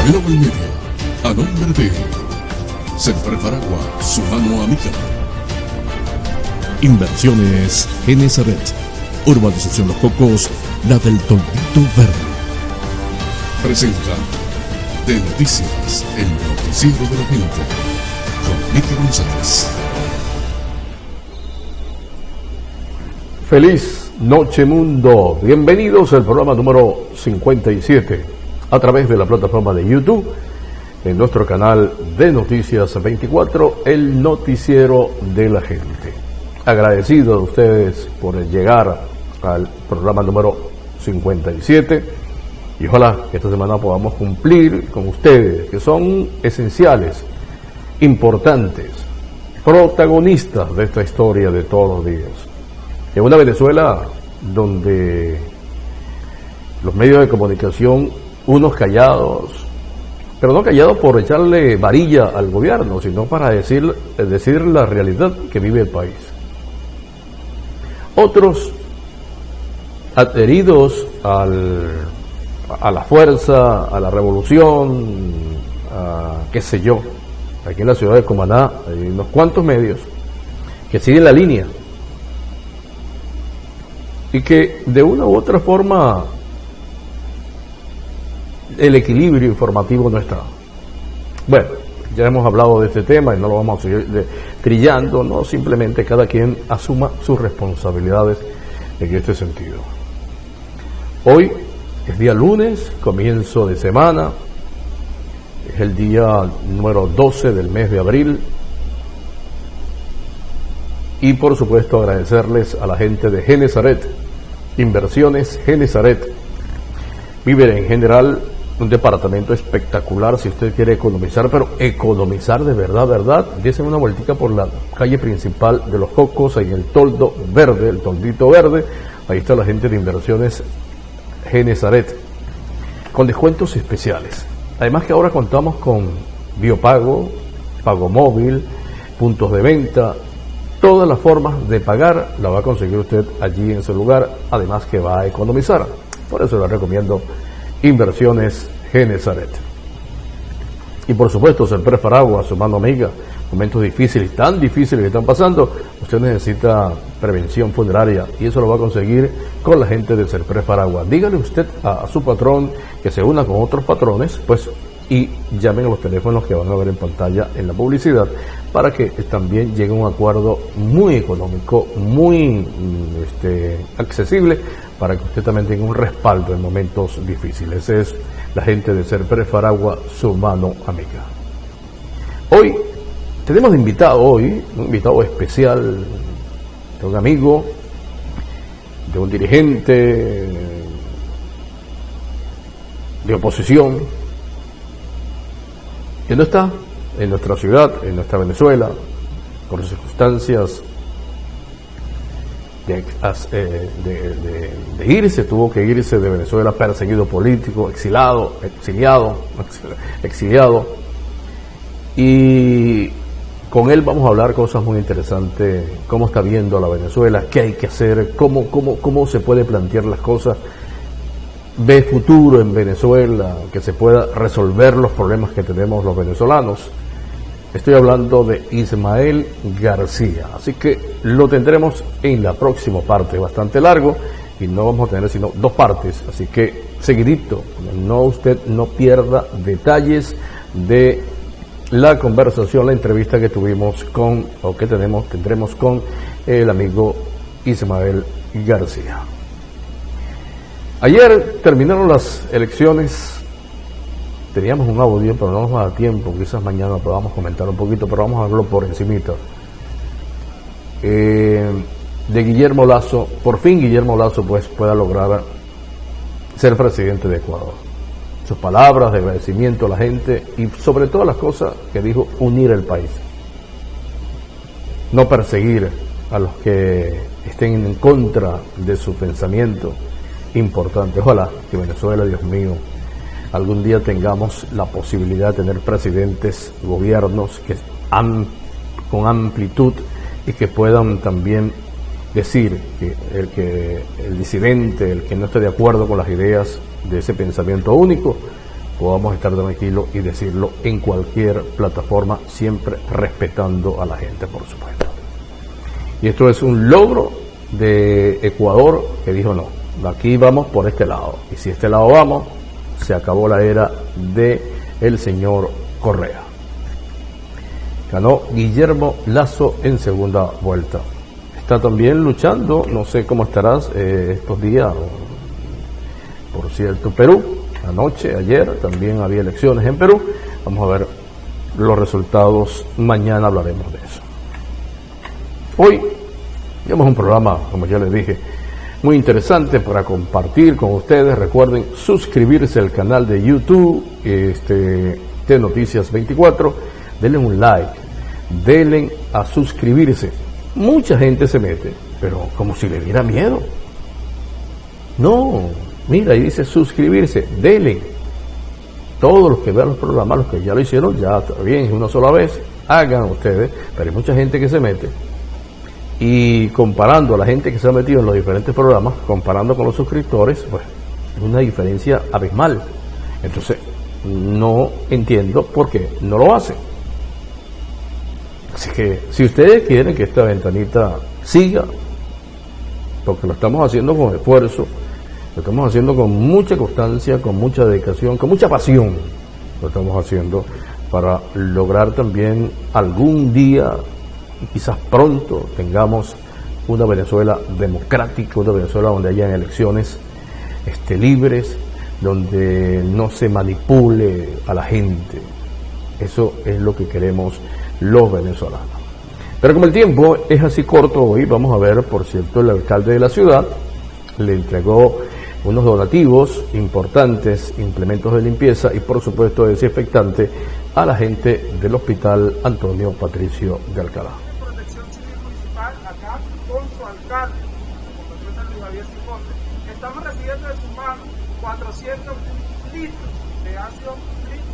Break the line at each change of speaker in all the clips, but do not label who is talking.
Global Media, a nombre de Sempre Faragua, su mano amiga. Inversiones Genesaret, Urbanización Los Cocos, la del Toldito Verde. Presenta de Noticias, el noticiero de la gente, con Miki González.
Feliz noche mundo, bienvenidos al programa número 57 a través de la plataforma de YouTube, en nuestro canal de Noticias 24, el noticiero de la gente. Agradecido a ustedes por llegar al programa número 57 y ojalá que esta semana podamos cumplir con ustedes, que son esenciales, importantes, protagonistas de esta historia de todos los días. En una Venezuela donde los medios de comunicación, unos callados, pero no callados por echarle varilla al gobierno, sino para decir la realidad que vive el país. Otros adheridos a la fuerza, a la revolución, qué sé yo, aquí en la ciudad de Cumaná hay unos cuantos medios que siguen la línea y que de una u otra forma el equilibrio informativo no está. Bueno, ya hemos hablado de este tema y no lo vamos a seguir trillando, no, simplemente cada quien asuma sus responsabilidades en este sentido. Hoy es día lunes, comienzo de semana, es el día número 12 del mes de abril. Y por supuesto agradecerles a la gente de Genesaret, Inversiones Genesaret. Viven en general un departamento espectacular si usted quiere economizar, pero economizar de verdad, dése una vueltica por la calle principal de Los Cocos, en el toldo verde, el toldito verde. Ahí está la gente de Inversiones Genesaret, con descuentos especiales. Además que ahora contamos con biopago, pago móvil, puntos de venta. Todas las formas de pagar la va a conseguir usted allí en su lugar, además que va a economizar. Por eso le recomiendo Inversiones Genesaret. Y por supuesto, Sempre Faragua, su mano amiga. Momentos difíciles, tan difíciles que están pasando, usted necesita prevención funeraria y eso lo va a conseguir con la gente de Sempre Faragua. Dígale usted a su patrón que se una con otros patrones, pues, y llamen a los teléfonos que van a ver en pantalla en la publicidad para que también llegue a un acuerdo muy económico, muy accesible, para que usted también tenga un respaldo en momentos difíciles. Es la gente de Sempre Faragua, su mano amiga. Hoy tenemos de invitado, un invitado especial, de un amigo, de un dirigente de oposición, que no está en nuestra ciudad, en nuestra Venezuela, por circunstancias de irse, tuvo que irse de Venezuela, perseguido político, exiliado, y con él vamos a hablar cosas muy interesantes, cómo está viendo la Venezuela, qué hay que hacer, cómo se puede plantear las cosas, ve futuro en Venezuela, que se pueda resolver los problemas que tenemos los venezolanos. Estoy hablando de Ismael García, así que lo tendremos en la próxima parte, bastante largo, y no vamos a tener sino dos partes, así que seguidito, usted no pierda detalles de la conversación, la entrevista que tuvimos tendremos con el amigo Ismael García. Ayer terminaron las elecciones, teníamos un audio, pero no nos va a dar tiempo, quizás mañana podamos comentar un poquito, pero vamos a hablarlo por encimita. De Guillermo Lasso, por fin Guillermo Lasso pues pueda lograr ser presidente de Ecuador. Sus palabras de agradecimiento a la gente y sobre todas las cosas que dijo, unir el país. No perseguir a los que estén en contra de su pensamiento. Importante. Ojalá que Venezuela, Dios mío, algún día tengamos la posibilidad de tener presidentes, gobiernos que con amplitud y que puedan también decir que el disidente, el que no esté de acuerdo con las ideas de ese pensamiento único, podamos estar tranquilos y decirlo en cualquier plataforma, siempre respetando a la gente, por supuesto. Y esto es un logro de Ecuador, que dijo no, aquí vamos por este lado, y si este lado vamos, se acabó la era de el señor Correa. Ganó Guillermo Lasso en segunda vuelta. Está también luchando, no sé cómo estarás estos días, por cierto, Perú. Anoche, ayer, también había elecciones en Perú. Vamos a ver los resultados, mañana hablaremos de eso. Hoy tenemos un programa, como ya les dije, muy interesante para compartir con ustedes. Recuerden suscribirse al canal de YouTube de Noticias 24. Denle un like, denle a suscribirse. Mucha gente se mete, pero como si le diera miedo. No, mira, ahí dice suscribirse, denle. Todos los que vean los programas, los que ya lo hicieron, ya está bien, una sola vez, hagan ustedes, pero hay mucha gente que se mete. Y comparando a la gente que se ha metido en los diferentes programas, comparando con los suscriptores, pues es una diferencia abismal. Entonces, no entiendo por qué no lo hacen. Así que, si ustedes quieren que esta ventanita siga, porque lo estamos haciendo con esfuerzo, lo estamos haciendo con mucha constancia, con mucha dedicación, con mucha pasión, lo estamos haciendo para lograr también algún día, quizás pronto, tengamos una Venezuela democrática, una Venezuela donde hayan elecciones libres, donde no se manipule a la gente. Eso es lo que queremos los venezolanos. Pero como el tiempo es así corto hoy, vamos a ver, por cierto, el alcalde de la ciudad le entregó unos donativos importantes, implementos de limpieza y por supuesto desinfectante a la gente del Hospital Antonio Patricio de Alcalá.
Protección Civil Municipal, acá con su alcalde, Luis Javier Cipote, estamos recibiendo de su mano 400 litros de ácido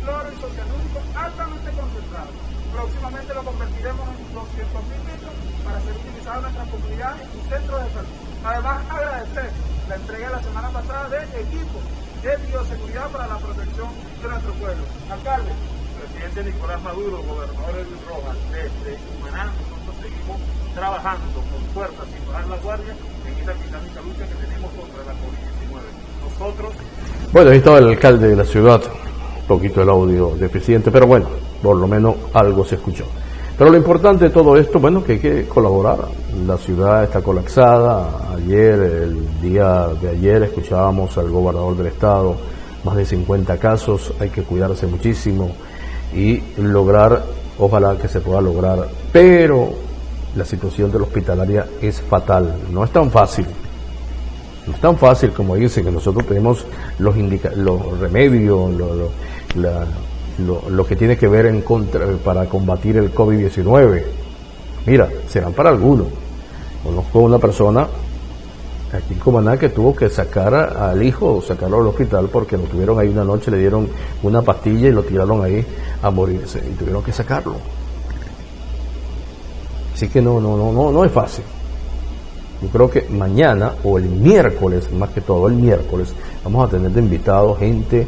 cloroisocianúrico altamente concentrado. Próximamente lo convertiremos en 200.000 litros para ser utilizado en nuestras comunidades y centros de salud. Además, agradecer la entrega la semana pasada de equipos de bioseguridad para la protección de nuestro pueblo. Alcalde, presidente Nicolás Maduro, gobernador Luis Rojas, desde Cumaná, nosotros seguimos trabajando con fuerza, sin bajar la guardia, en esta titánica lucha que tenemos contra la COVID-19. Nosotros...
Bueno, ahí estaba el alcalde de la ciudad, un poquito el audio deficiente, pero bueno, por lo menos algo se escuchó. Pero lo importante de todo esto, bueno, que hay que colaborar. La ciudad está colapsada. Ayer, el día de ayer, escuchábamos al gobernador del estado, más de 50 casos, hay que cuidarse muchísimo y lograr, ojalá que se pueda lograr, pero la situación de la hospitalaria es fatal, no es tan fácil. No es tan fácil como dicen, que nosotros tenemos los remedios, lo que tiene que ver para combatir el COVID-19. Mira, serán para algunos. Conozco una persona aquí en Cumaná que tuvo que sacar al hijo, sacarlo al hospital porque lo tuvieron ahí una noche, le dieron una pastilla y lo tiraron ahí a morirse y tuvieron que sacarlo. Así que no es fácil. Yo creo que mañana o el miércoles, más que todo el miércoles, vamos a tener de invitados gente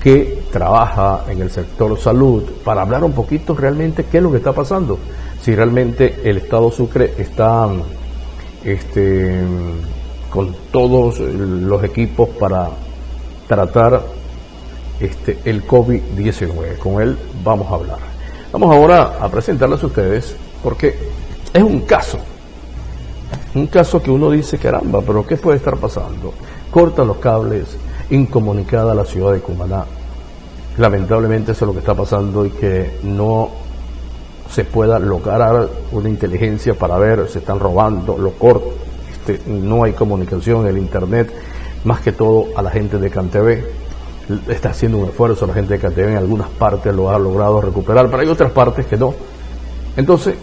que trabaja en el sector salud para hablar un poquito realmente qué es lo que está pasando, si realmente el Estado Sucre está con todos los equipos para tratar el COVID-19. Con él vamos a hablar. Vamos ahora a presentarles a ustedes porque es un caso que uno dice, caramba, pero ¿qué puede estar pasando? Cortan los cables, incomunicada la ciudad de Cumaná. Lamentablemente eso es lo que está pasando y que no se pueda lograr una inteligencia para ver, se están robando, lo cortan, no hay comunicación, el internet, más que todo a la gente de CanTV. Está haciendo un esfuerzo la gente de CanTV, en algunas partes lo ha logrado recuperar, pero hay otras partes que no. Entonces,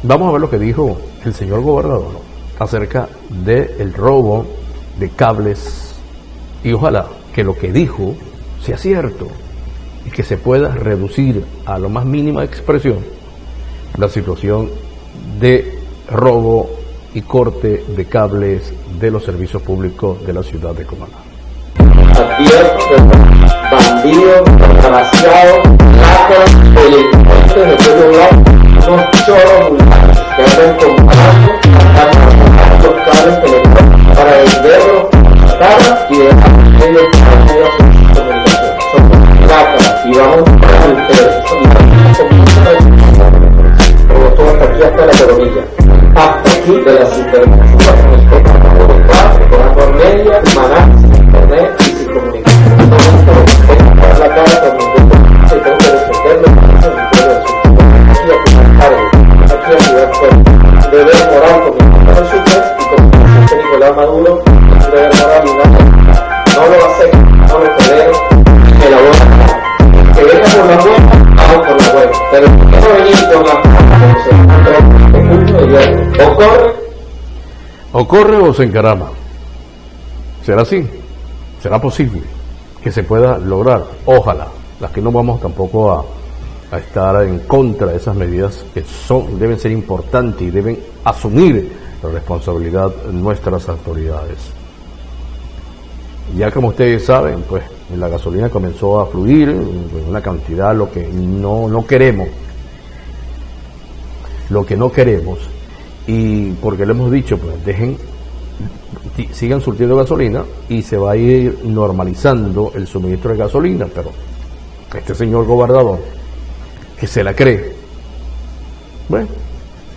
vamos a ver lo que dijo el señor gobernador acerca del robo de cables y ojalá que lo que dijo sea cierto y que se pueda reducir a lo más mínima expresión la situación de robo y corte de cables de los servicios públicos de la ciudad de Cumaná.
Advierto de los bandidos demasiado lacras delincuentes de cuello blanco, unos choros vulgares que andan comprando los cables telefónicos para venderlos a cara y dejar ellos para medio de comunicación. Son lacras y vamos para ustedes. Pero todo hasta aquí, hasta la coronilla. Hasta aquí de la supermercación con la Cornelia, Maná, internet y sin comunicación. Todo la cara con ningún se tengo que defenderlo aquí a ciudad fuerte. Deber moral con mi el super y con el Nicolás Maduro, deber moral y nada. No lo acepto, no lo tolero, me la voy a pagar. Que venga por la buena, vamos por la buena. Pero no venir con la
¿Ocurre o se encarama? ¿Será así? ¿Será posible que se pueda lograr? Ojalá. Las que no vamos tampoco a estar en contra de esas medidas que deben ser importantes y deben asumir la responsabilidad nuestras autoridades. Ya como ustedes saben, pues la gasolina comenzó a fluir en una cantidad, lo que no queremos. Lo que no queremos, y porque le hemos dicho, pues sigan surtiendo gasolina y se va a ir normalizando el suministro de gasolina, pero este señor gobernador, que se la cree, bueno,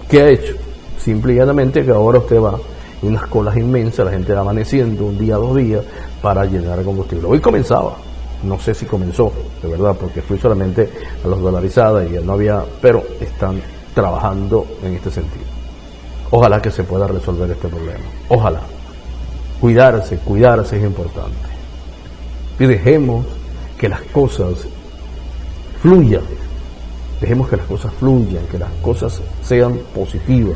¿qué ha hecho? Simple y llanamente que ahora usted va en unas colas inmensas, la gente va amaneciendo un día, 2 días para llenar el combustible. Hoy comenzaba, no sé si comenzó, de verdad, porque fui solamente a los dolarizadas y ya no había, pero están trabajando en este sentido. Ojalá que se pueda resolver este problema. Ojalá. Cuidarse es importante. Y dejemos que las cosas fluyan. Dejemos que las cosas fluyan, que las cosas sean positivas.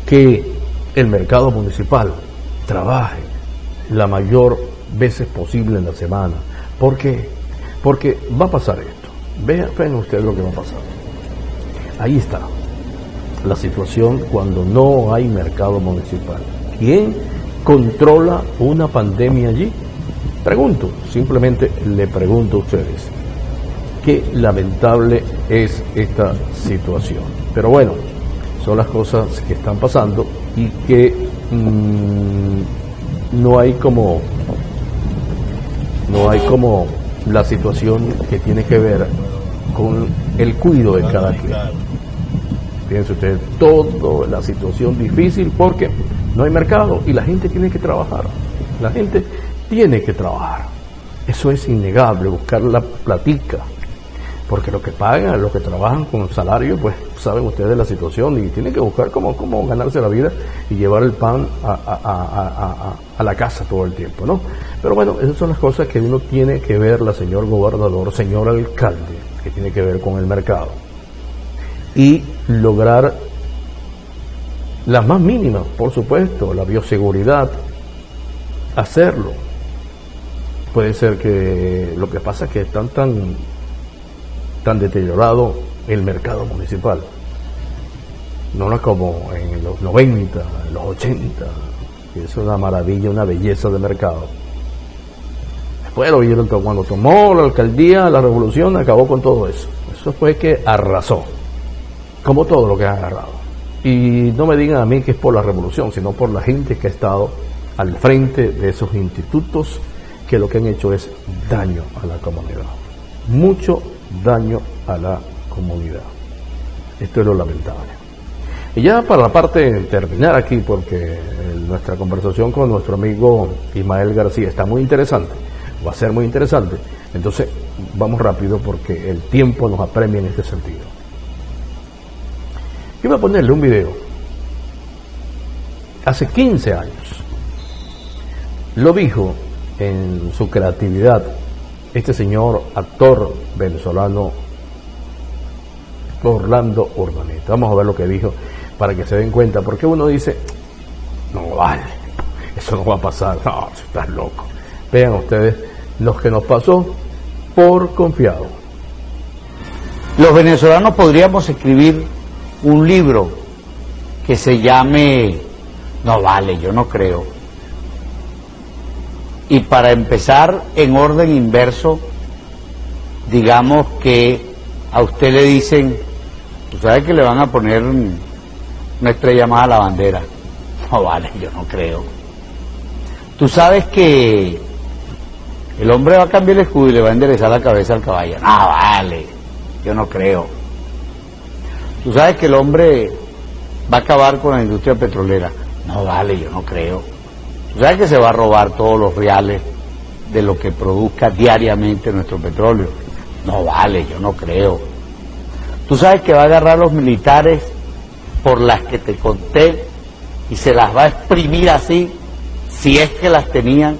Que el mercado municipal trabaje la mayor veces posible en la semana. ¿Por qué? Porque va a pasar esto. Vean ustedes lo que va a pasar. Ahí está la situación cuando no hay mercado municipal. ¿Quién controla una pandemia allí? Pregunto, simplemente le pregunto a ustedes. Qué lamentable es esta situación. Pero bueno, son las cosas que están pasando y que no hay como la situación que tiene que ver con el cuidado de cada quien. Fíjense ustedes, toda la situación difícil porque no hay mercado y la gente tiene que trabajar. La gente tiene que trabajar. Eso es innegable, buscar la platica. Porque los que pagan, los que trabajan con salario, pues saben ustedes la situación y tienen que buscar cómo ganarse la vida y llevar el pan a la casa todo el tiempo, ¿no? Pero bueno, esas son las cosas que uno tiene que ver, señor gobernador, señor alcalde, que tiene que ver con el mercado. Y lograr las más mínimas, por supuesto, la bioseguridad, hacerlo. Puede ser que lo que pasa es que están tan deteriorado el mercado municipal. No es como en los 90, en los 80, que es una maravilla, una belleza de mercado. Después lo vieron cuando tomó la alcaldía, la revolución acabó con todo eso. Eso fue que arrasó, como todo lo que ha agarrado. Y no me digan a mí que es por la revolución, sino por la gente que ha estado al frente de esos institutos, que lo que han hecho es daño a la comunidad. Mucho daño a la comunidad. Esto es lo lamentable. Y ya para la parte de terminar aquí, porque nuestra conversación con nuestro amigo Ismael García está muy interesante, va a ser muy interesante, entonces vamos rápido porque el tiempo nos apremia en este sentido. Yo voy a ponerle un video. Hace 15 años lo dijo en su creatividad este señor actor venezolano Orlando Urdaneta. Vamos a ver lo que dijo para que se den cuenta, porque uno dice, no vale, eso no va a pasar, no, estás loco. Vean ustedes lo que nos pasó por confiado.
Los venezolanos podríamos escribir un libro que se llame No vale, yo no creo. Y para empezar, en orden inverso, digamos que a usted le dicen, tú sabes que le van a poner una estrella más a la bandera. No vale, yo no creo. Tú sabes que el hombre va a cambiar el escudo y le va a enderezar la cabeza al caballo. No vale, yo no creo. Tú sabes que el hombre va a acabar con la industria petrolera. No vale, yo no creo. Tú sabes que se va a robar todos los reales de lo que produzca diariamente nuestro petróleo. No vale, yo no creo. Tú sabes que va a agarrar a los militares por las que te conté y se las va a exprimir así, si es que las tenían,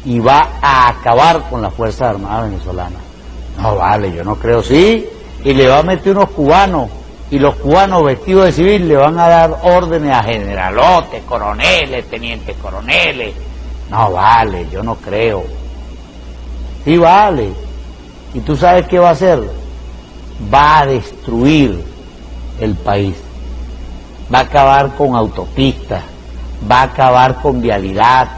y va a acabar con las Fuerzas Armadas venezolanas. No vale, yo no creo. Sí, y le va a meter unos cubanos, y los cubanos vestidos de civil le van a dar órdenes a generalotes, coroneles, tenientes coroneles. No vale, yo no creo. Sí vale. ¿Y tú sabes qué va a hacer? Va a destruir el país. Va a acabar con autopistas, va a acabar con vialidad,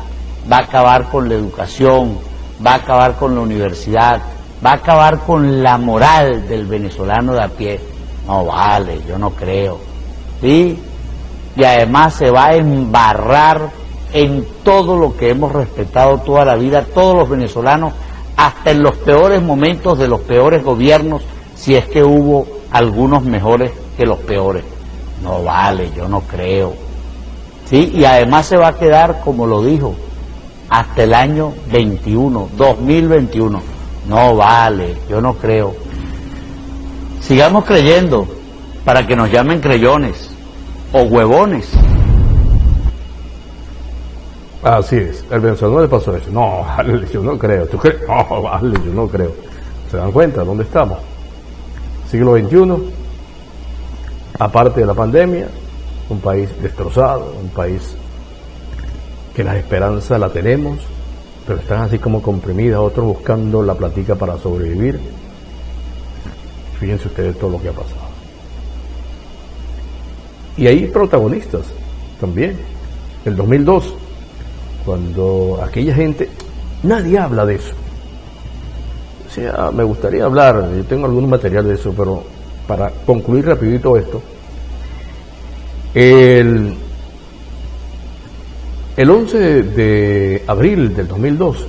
va a acabar con la educación, va a acabar con la universidad, va a acabar con la moral del venezolano de a pie. No vale, yo no creo. ¿Sí? Y además se va a embarrar en todo lo que hemos respetado toda la vida, todos los venezolanos, hasta en los peores momentos de los peores gobiernos, si es que hubo algunos mejores que los peores. No vale, yo no creo. ¿Sí? Y además se va a quedar, como lo dijo, hasta el año 2021. No vale, yo no creo. Sigamos creyendo para que nos llamen creyones o huevones.
Así es, el venezolano le pasó eso. No, vale, yo no creo. ¿Tú crees? No, vale, yo no creo. ¿Se dan cuenta dónde estamos? Siglo XXI, aparte de la pandemia, un país destrozado, un país que la esperanza la tenemos, pero están así como comprimidas, otros buscando la platica para sobrevivir. Fíjense ustedes todo lo que ha pasado. Y hay protagonistas también. El 2002, cuando aquella gente, nadie habla de eso. O sea, me gustaría hablar, yo tengo algún material de eso, pero para concluir rapidito esto, el 11 de abril del 2002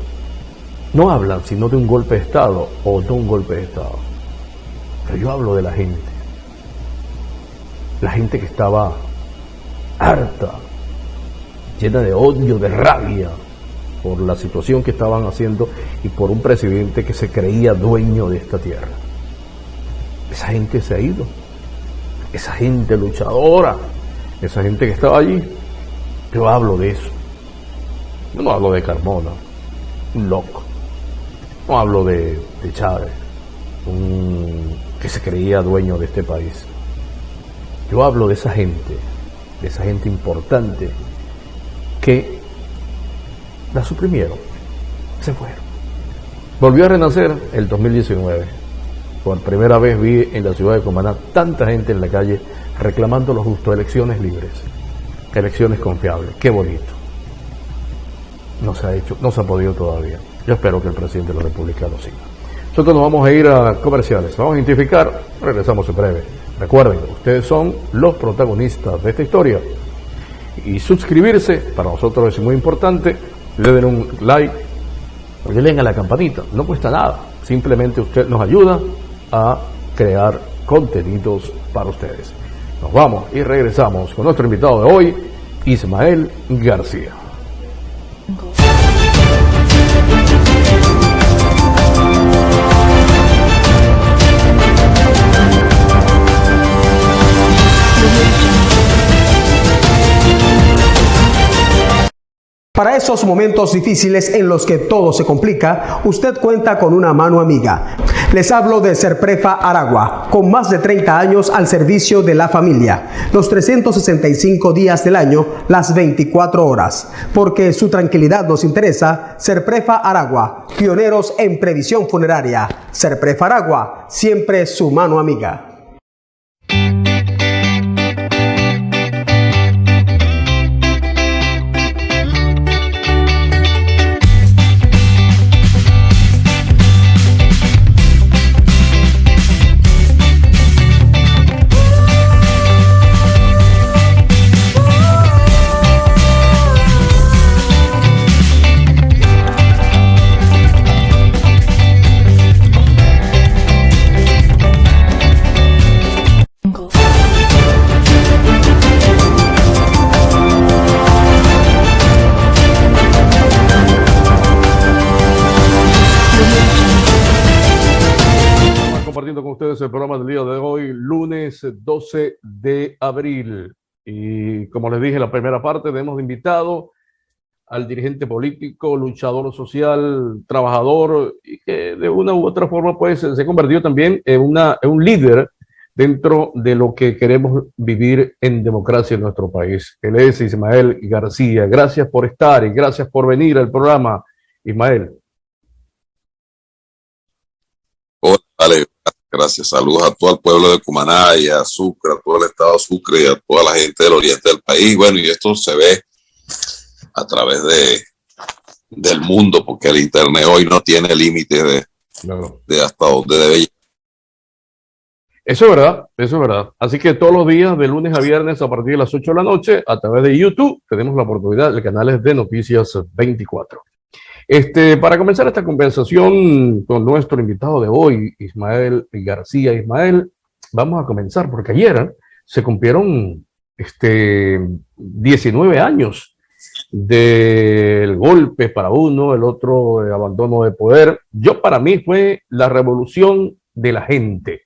no hablan sino de un golpe de Estado o no un golpe de Estado, pero yo hablo de la gente que estaba harta, llena de odio, de rabia por la situación que estaban haciendo y por un presidente que se creía dueño de esta tierra. Esa gente se ha ido, esa gente luchadora, esa gente que estaba allí. Yo hablo de eso. Yo no hablo de Carmona, un loco. No hablo de Chávez, que se creía dueño de este país. Yo hablo de esa gente importante que la suprimieron, se fueron. Volvió a renacer el 2019. Por primera vez vi en la ciudad de Cumaná tanta gente en la calle reclamando lo justo, elecciones libres, elecciones confiables. Qué bonito. No se ha hecho, no se ha podido todavía. Yo espero que el presidente de la República lo siga. Nosotros nos vamos a ir a comerciales, vamos a identificar, regresamos en breve. Recuerden, ustedes son los protagonistas de esta historia. Y suscribirse, para nosotros es muy importante. Le den un like, le den a la campanita, no cuesta nada. Simplemente usted nos ayuda a crear contenidos para ustedes. Nos vamos y regresamos con nuestro invitado de hoy, Ismael García.
Para esos momentos difíciles en los que todo se complica, usted cuenta con una mano amiga. Les hablo de Serprefa Aragua, con más de 30 años al servicio de la familia, los 365 días del año, las 24 horas. Porque su tranquilidad nos interesa, Serprefa Aragua, pioneros en previsión funeraria. Serprefa Aragua, siempre su mano amiga.
compartiendo con ustedes el programa del día de hoy, lunes 12 de abril. Y como les dije en la primera parte, tenemos invitado al dirigente político, luchador social, trabajador, y que de una u otra forma pues se convirtió también en un líder dentro de lo que queremos vivir en democracia en nuestro país. Él es Ismael García. Gracias por estar y gracias por venir al programa, Ismael.
Hola, vale, gracias. Saludos a todo el pueblo de Cumaná y a Sucre, a todo el estado de Sucre y a toda la gente del oriente del país. Bueno, y esto se ve a través del mundo, porque el internet hoy no tiene límites de hasta dónde debe llegar.
Eso es verdad, eso es verdad. Así que todos los días, de lunes a viernes, a partir de las 8 de la noche, a través de YouTube, tenemos la oportunidad de canales de Noticias 24. Para comenzar esta conversación con nuestro invitado de hoy, Ismael García. Ismael, vamos a comenzar, porque ayer se cumplieron 19 años del golpe para uno, el otro el abandono de poder. Para mí fue la revolución de la gente,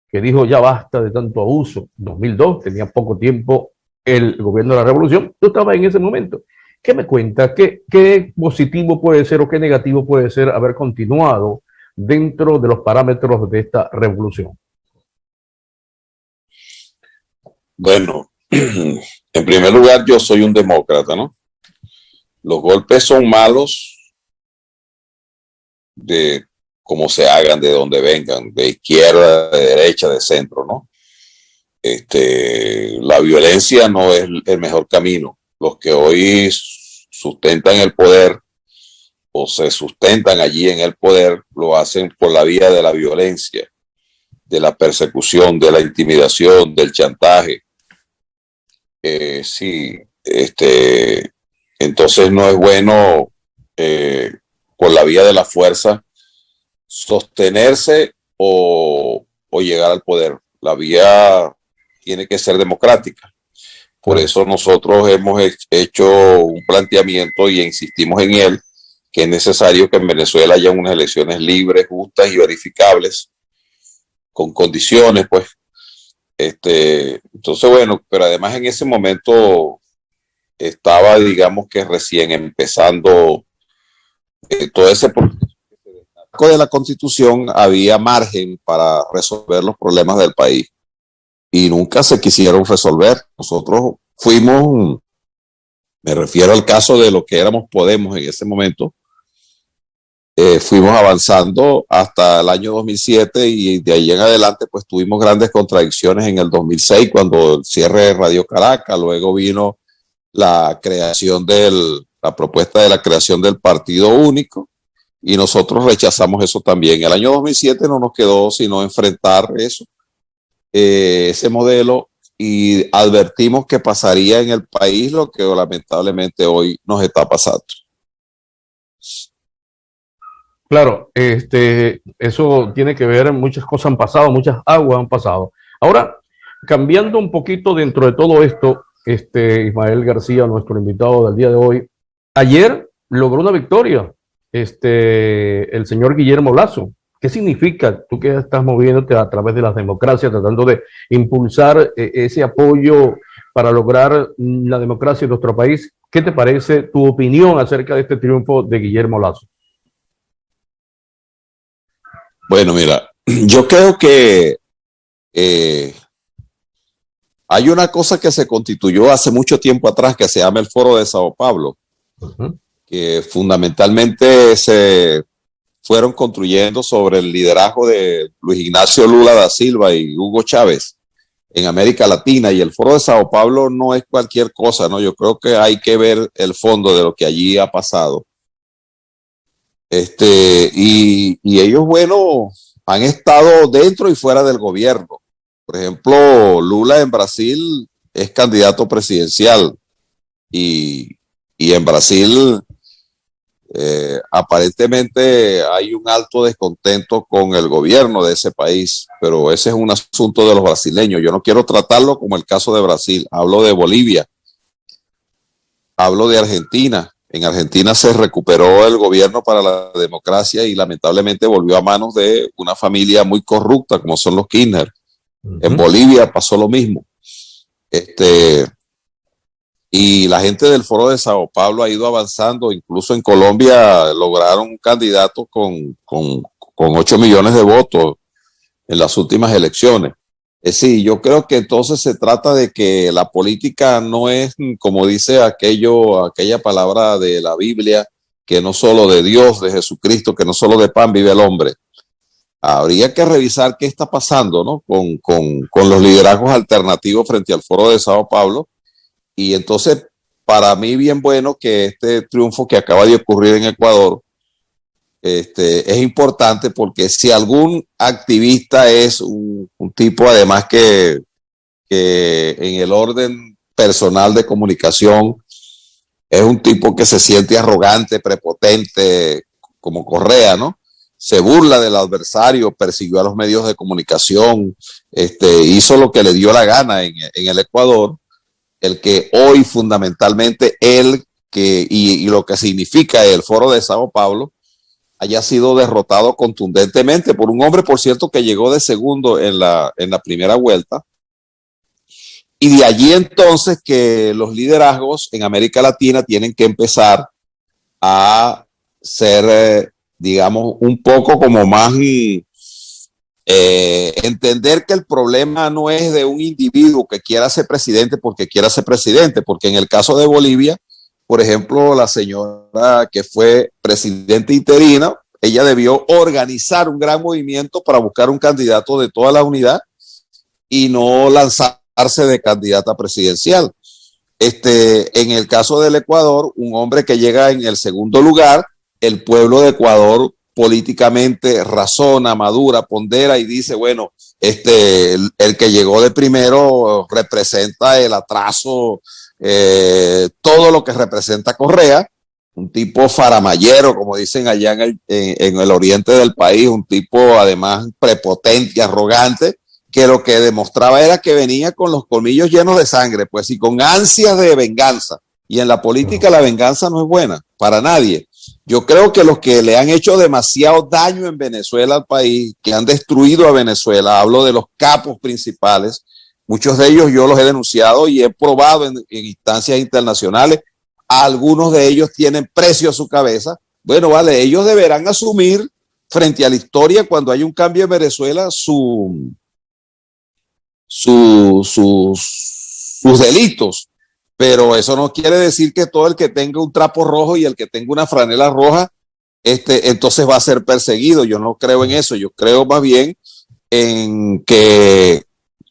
que dijo ya basta de tanto abuso. 2002, tenía poco tiempo el gobierno de la revolución. Tú estabas en ese momento. ¿Qué me cuenta? ¿Qué positivo puede ser o qué negativo puede ser haber continuado dentro de los parámetros de esta revolución?
Bueno, en primer lugar, yo soy un demócrata, ¿no? Los golpes son malos de cómo se hagan, de donde vengan, de izquierda, de derecha, de centro, ¿no? La violencia no es el mejor camino. Los que hoy sustentan el poder o se sustentan allí en el poder lo hacen por la vía de la violencia, de la persecución, de la intimidación, del chantaje. Entonces no es bueno por la vía de la fuerza sostenerse o llegar al poder. La vía tiene que ser democrática. Por eso nosotros hemos hecho un planteamiento y insistimos en él, que es necesario que en Venezuela haya unas elecciones libres, justas y verificables, con condiciones, pues. Entonces, bueno, pero además en ese momento estaba, digamos que recién empezando todo ese proceso de la Constitución. Había margen para resolver los problemas del país y nunca se quisieron resolver. Nosotros fuimos, me refiero al caso de lo que éramos Podemos en ese momento, fuimos avanzando hasta el año 2007 y de ahí en adelante pues tuvimos grandes contradicciones en el 2006 cuando el cierre de Radio Caracas, luego vino la propuesta de la creación del Partido Único y nosotros rechazamos eso también. El año 2007 no nos quedó sino enfrentar eso, ese modelo, y advertimos que pasaría en el país lo que lamentablemente hoy nos está pasando.
Claro, eso tiene que ver, muchas cosas han pasado, muchas aguas han pasado. Ahora, cambiando un poquito dentro de todo esto, Ismael García, nuestro invitado del día de hoy, ayer logró una victoria, el señor Guillermo Lasso. ¿Qué significa? Tú que estás moviéndote a través de las democracias, tratando de impulsar ese apoyo para lograr la democracia en nuestro país. ¿Qué te parece tu opinión acerca de este triunfo de Guillermo Lasso?
Bueno, mira, yo creo que hay una cosa que se constituyó hace mucho tiempo atrás que se llama el Foro de Sao Paulo, que fundamentalmente se fueron construyendo sobre el liderazgo de Luis Ignacio Lula da Silva y Hugo Chávez en América Latina, y el Foro de Sao Paulo no es cualquier cosa, ¿no? Yo creo que hay que ver el fondo de lo que allí ha pasado. Y ellos, bueno, han estado dentro y fuera del gobierno. Por ejemplo, Lula en Brasil es candidato presidencial y en Brasil aparentemente hay un alto descontento con el gobierno de ese país, pero ese es un asunto de los brasileños. Yo no quiero tratarlo como el caso de Brasil, hablo de Bolivia, hablo de Argentina, En Argentina se recuperó el gobierno para la democracia y lamentablemente volvió a manos de una familia muy corrupta como son los Kirchner. En Bolivia pasó lo mismo. Y la gente del Foro de Sao Paulo ha ido avanzando. Incluso en Colombia lograron un candidato con 8 millones de votos en las últimas elecciones. Sí, yo creo que entonces se trata de que la política no es, como dice aquella palabra de la Biblia, que no solo de Dios, de Jesucristo, que no solo de pan vive el hombre. Habría que revisar qué está pasando, ¿no? con los liderazgos alternativos frente al Foro de Sao Paulo. Y entonces, para mí, bien bueno que este triunfo que acaba de ocurrir en Ecuador es importante, porque si algún activista es un tipo, además que en el orden personal de comunicación, es un tipo que se siente arrogante, prepotente, como Correa, ¿no? Se burla del adversario, persiguió a los medios de comunicación, hizo lo que le dio la gana en el Ecuador. El que hoy fundamentalmente y lo que significa el Foro de Sao Paulo haya sido derrotado contundentemente por un hombre, por cierto, que llegó de segundo en la primera vuelta. Y de allí entonces que los liderazgos en América Latina tienen que empezar a ser, digamos, un poco como más... entender que el problema no es de un individuo que quiera ser presidente porque quiera ser presidente, porque en el caso de Bolivia, por ejemplo, la señora que fue presidenta interina, ella debió organizar un gran movimiento para buscar un candidato de toda la unidad y no lanzarse de candidata presidencial. En el caso del Ecuador, un hombre que llega en el segundo lugar, el pueblo de Ecuador políticamente razona, madura, pondera y dice, bueno, el que llegó de primero representa el atraso, todo lo que representa Correa, un tipo faramayero, como dicen allá en el oriente del país, un tipo además prepotente, arrogante, que lo que demostraba era que venía con los colmillos llenos de sangre, pues, y con ansias de venganza. Y en la política la venganza no es buena para nadie. Yo creo que los que le han hecho demasiado daño en Venezuela al país, que han destruido a Venezuela, hablo de los capos principales, muchos de ellos yo los he denunciado y he probado en instancias internacionales, algunos de ellos tienen precio a su cabeza. Bueno, vale, ellos deberán asumir frente a la historia cuando hay un cambio en Venezuela sus delitos. Pero eso no quiere decir que todo el que tenga un trapo rojo y el que tenga una franela roja, entonces va a ser perseguido. Yo no creo en eso. Yo creo más bien en que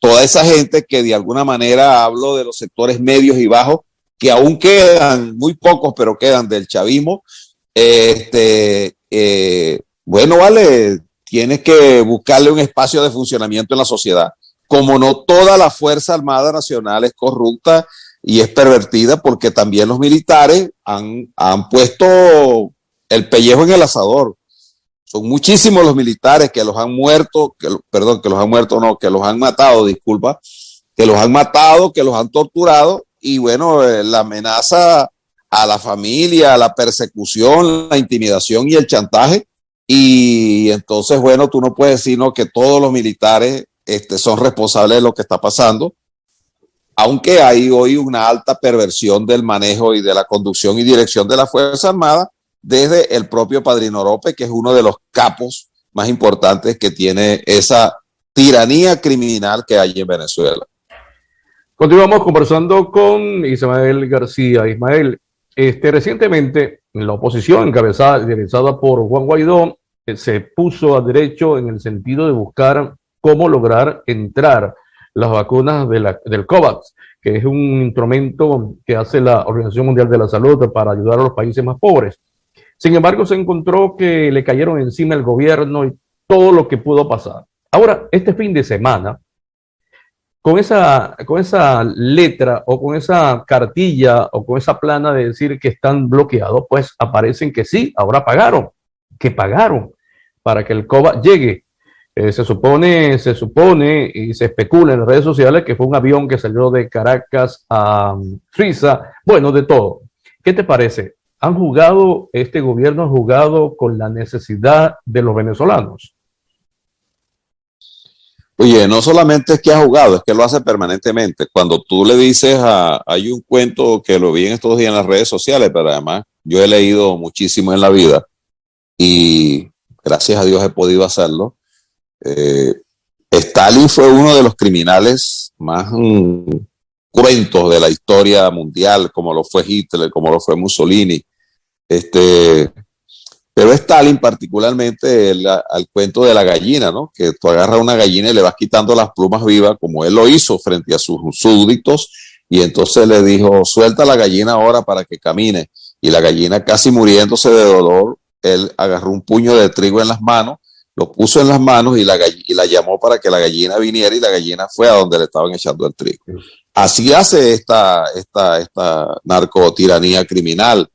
toda esa gente que de alguna manera, hablo de los sectores medios y bajos, que aún quedan muy pocos, pero quedan del chavismo, bueno, vale, tienes que buscarle un espacio de funcionamiento en la sociedad. Como no toda la Fuerza Armada Nacional es corrupta y es pervertida, porque también los militares han puesto el pellejo en el asador. Son muchísimos los militares que los han muerto, que los han matado, disculpa, que los han matado, que los han torturado, y bueno, la amenaza a la familia, la persecución, la intimidación y el chantaje, y entonces, bueno, tú no puedes decir que todos los militares son responsables de lo que está pasando, aunque hay hoy una alta perversión del manejo y de la conducción y dirección de la Fuerza Armada desde el propio Padrino López, que es uno de los capos más importantes que tiene esa tiranía criminal que hay en Venezuela.
Continuamos conversando con Ismael García. Ismael, recientemente la oposición encabezada por Juan Guaidó se puso a derecho en el sentido de buscar cómo lograr entrar las vacunas del COVAX, que es un instrumento que hace la Organización Mundial de la Salud para ayudar a los países más pobres. Sin embargo, se encontró que le cayeron encima el gobierno y todo lo que pudo pasar. Ahora, este fin de semana, con esa letra o con esa cartilla o con esa plana de decir que están bloqueados, pues aparecen que sí, ahora pagaron para que el COVAX llegue. Se supone y se especula en las redes sociales que fue un avión que salió de Caracas a Suiza, bueno, de todo. ¿Qué te parece? este gobierno ha jugado con la necesidad de los venezolanos.
Oye, no solamente es que ha jugado, es que lo hace permanentemente. Cuando tú le dices hay un cuento que lo vi en estos días en las redes sociales, pero además yo he leído muchísimo en la vida y gracias a Dios he podido hacerlo. Stalin fue uno de los criminales más cruentos de la historia mundial, como lo fue Hitler, como lo fue Mussolini. Pero Stalin particularmente al cuento de la gallina, ¿no? Que tú agarras una gallina y le vas quitando las plumas vivas, como él lo hizo frente a sus súbditos, y entonces le dijo, suelta la gallina ahora para que camine. Y la gallina, casi muriéndose de dolor, él agarró un puño de trigo en las manos, lo puso en las manos y la llamó para que la gallina viniera, y la gallina fue a donde le estaban echando el trigo. Así hace esta narcotiranía criminal.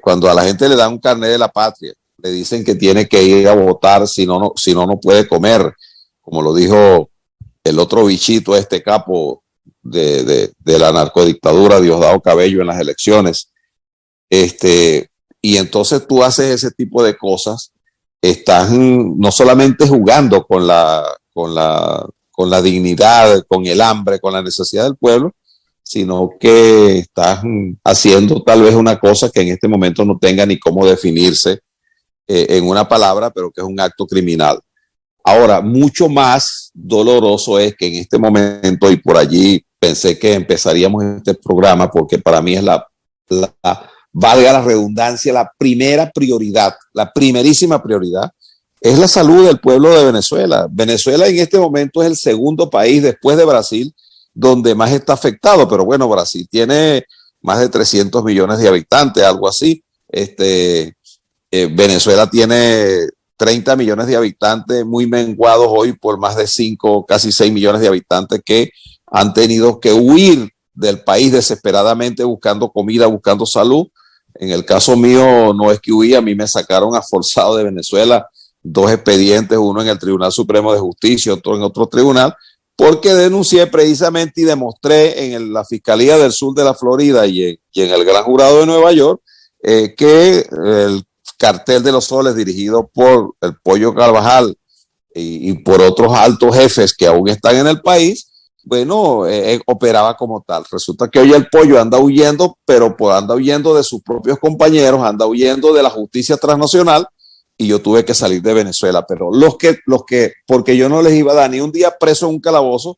Cuando a la gente le dan un carnet de la patria, le dicen que tiene que ir a votar, si no puede comer, como lo dijo el otro bichito, capo de la narcodictadura, Diosdado Cabello, en las elecciones. Y entonces tú haces ese tipo de cosas, estás no solamente jugando con la dignidad, con el hambre, con la necesidad del pueblo, sino que estás haciendo tal vez una cosa que en este momento no tenga ni cómo definirse en una palabra, pero que es un acto criminal. Ahora, mucho más doloroso es que en este momento, y por allí pensé que empezaríamos este programa, porque para mí es valga la redundancia, la primera prioridad, la primerísima prioridad, es la salud del pueblo de Venezuela. Venezuela en este momento es el segundo país después de Brasil donde más está afectado, pero bueno, Brasil tiene más de 300 millones de habitantes, algo así. Venezuela tiene 30 millones de habitantes, muy menguados hoy por más de 5, casi 6 millones de habitantes que han tenido que huir del país desesperadamente buscando comida, buscando salud. En el caso mío no es que huí, a mí me sacaron a forzado de Venezuela 2 expedientes, uno en el Tribunal Supremo de Justicia, otro en otro tribunal, porque denuncié precisamente y demostré en la Fiscalía del Sur de la Florida y en el Gran Jurado de Nueva York que el Cartel de los Soles, dirigido por el Pollo Carvajal y por otros altos jefes que aún están en el país, bueno, operaba como tal. Resulta que hoy el Pollo anda huyendo, pero anda huyendo de sus propios compañeros, anda huyendo de la justicia transnacional, y yo tuve que salir de Venezuela. Pero los que, porque yo no les iba a dar ni un día preso en un calabozo,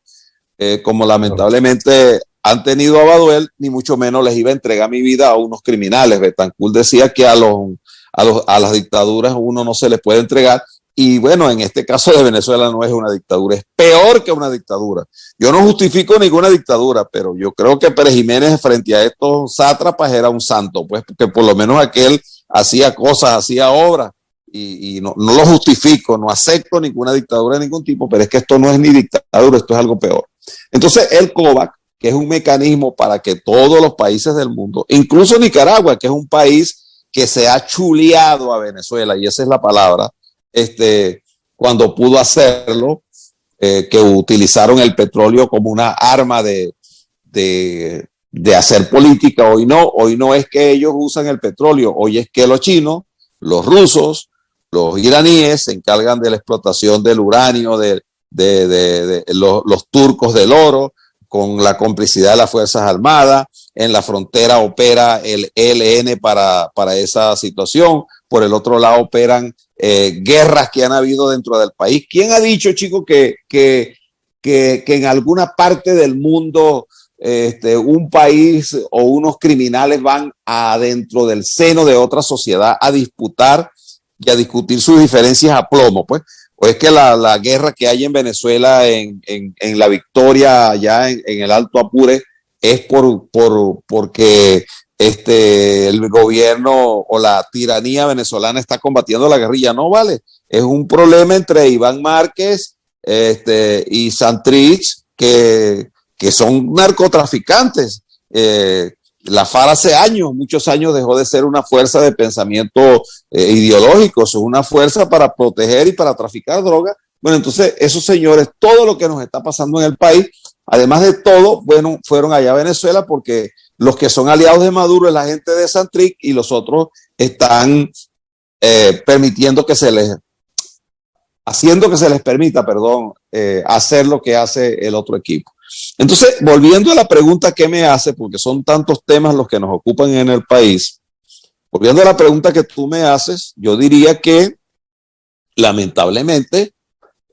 como lamentablemente han tenido a Baduel, ni mucho menos les iba a entregar mi vida a unos criminales. Betancourt decía que a las dictaduras uno no se les puede entregar, y bueno, en este caso de Venezuela no es una dictadura, es peor que una dictadura. Yo no justifico ninguna dictadura, pero yo creo que Pérez Jiménez frente a estos sátrapas era un santo, pues, porque por lo menos aquel hacía cosas, hacía obras, y no lo justifico, no acepto ninguna dictadura de ningún tipo, pero es que esto no es ni dictadura, esto es algo peor. Entonces el COVAC, que es un mecanismo para que todos los países del mundo, incluso Nicaragua, que es un país que se ha chuleado a Venezuela, y esa es la palabra, cuando pudo hacerlo, que utilizaron el petróleo como una arma de hacer política. Hoy no es que ellos usan el petróleo, hoy es que los chinos, los rusos, los iraníes se encargan de la explotación del uranio, de los turcos del oro, con la complicidad de las Fuerzas Armadas. En la frontera opera el ELN para esa situación. Por el otro lado operan guerras que han habido dentro del país. ¿Quién ha dicho, chico, que en alguna parte del mundo un país o unos criminales van adentro del seno de otra sociedad a disputar y a discutir sus diferencias a plomo? Pues, o es que la guerra que hay en Venezuela, en la Victoria, allá en el Alto Apure, es porque el gobierno o la tiranía venezolana está combatiendo la guerrilla. No, vale, es un problema entre Iván Márquez y Santrich, que son narcotraficantes. La FARC hace muchos años dejó de ser una fuerza de pensamiento ideológico, es una fuerza para proteger y para traficar drogas. Bueno, entonces esos señores, todo lo que nos está pasando en el país, además de todo, bueno, fueron allá a Venezuela porque los que son aliados de Maduro es la gente de Santric y los otros están permitiendo que se les, haciendo que se les permita, perdón, hacer lo que hace el otro equipo. Entonces, volviendo a la pregunta que me hace, porque son tantos temas los que nos ocupan en el país, volviendo a la pregunta que tú me haces, yo diría que lamentablemente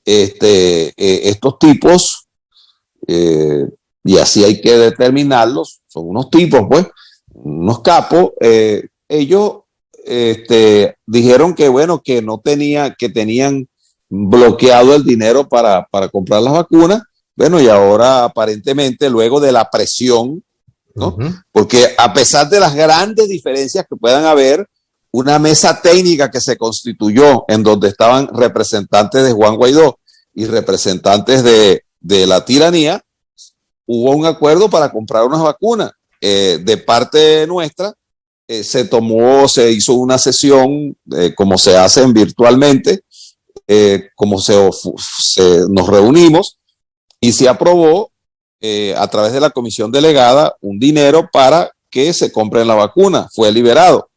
estos tipos, y así hay que determinarlos, son unos tipos, pues, unos capos, ellos dijeron que bueno, que no tenía, que tenían bloqueado el dinero para comprar las vacunas. Bueno, y ahora aparentemente luego de la presión, ¿no? Porque a pesar de las grandes diferencias que puedan haber, una mesa técnica que se constituyó en donde estaban representantes de Juan Guaidó y representantes de la tiranía, hubo un acuerdo para comprar unas vacunas. De parte nuestra, se hizo una sesión, como se hacen virtualmente, como nos reunimos y se aprobó a través de la comisión delegada un dinero para que se compren la vacuna. Fue liberado.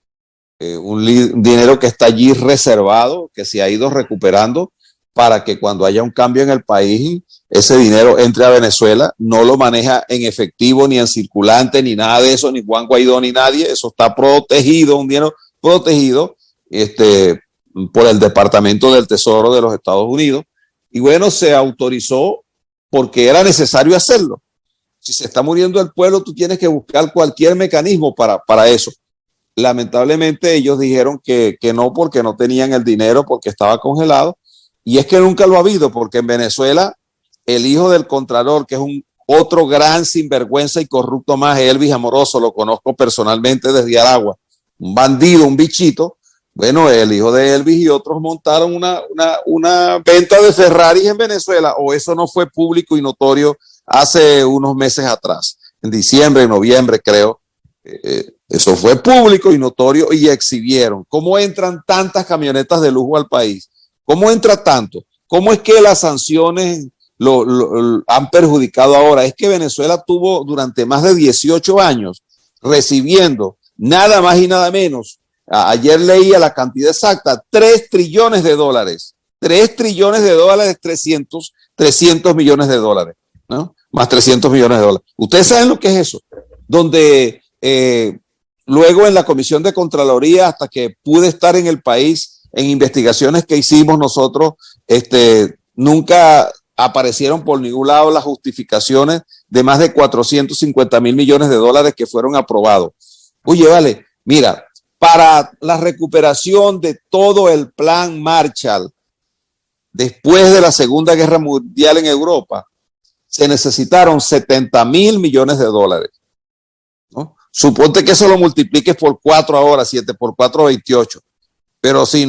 Un dinero que está allí reservado, que se ha ido recuperando para que cuando haya un cambio en el país, ese dinero entre a Venezuela. No lo maneja en efectivo, ni en circulante, ni nada de eso, ni Juan Guaidó, ni nadie. Eso está protegido, un dinero protegido por el Departamento del Tesoro de los Estados Unidos. Y bueno, se autorizó porque era necesario hacerlo. Si se está muriendo el pueblo, tú tienes que buscar cualquier mecanismo para eso. Lamentablemente ellos dijeron que no, porque no tenían el dinero, porque estaba congelado. Y es que nunca lo ha habido, porque en Venezuela el hijo del Contralor, que es otro gran sinvergüenza y corrupto más, Elvis Amoroso, lo conozco personalmente desde Aragua, un bandido, un bichito. Bueno, el hijo de Elvis y otros montaron una venta de Ferraris en Venezuela, o eso no fue público y notorio hace unos meses atrás, en diciembre, en noviembre creo. Eso fue público y notorio y exhibieron cómo entran tantas camionetas de lujo al país, cómo entra tanto, cómo es que las sanciones lo han perjudicado ahora. Es que Venezuela tuvo durante más de 18 años recibiendo nada más y nada menos. Ayer leía la cantidad exacta, $3 trillones, 3 trillones de dólares, 300 millones de dólares, ¿no? Más 300 millones de dólares. Ustedes saben lo que es eso, donde luego en la Comisión de Contraloría, hasta que pude estar en el país, en investigaciones que hicimos nosotros, nunca aparecieron por ningún lado las justificaciones de más de 450 mil millones de dólares que fueron aprobados. Oye, vale, mira, para la recuperación de todo el plan Marshall después de la Segunda Guerra Mundial en Europa, se necesitaron 70 mil millones de dólares, ¿no? Suponte que eso lo multipliques por 4 ahora, 7 por 4, 28. Pero si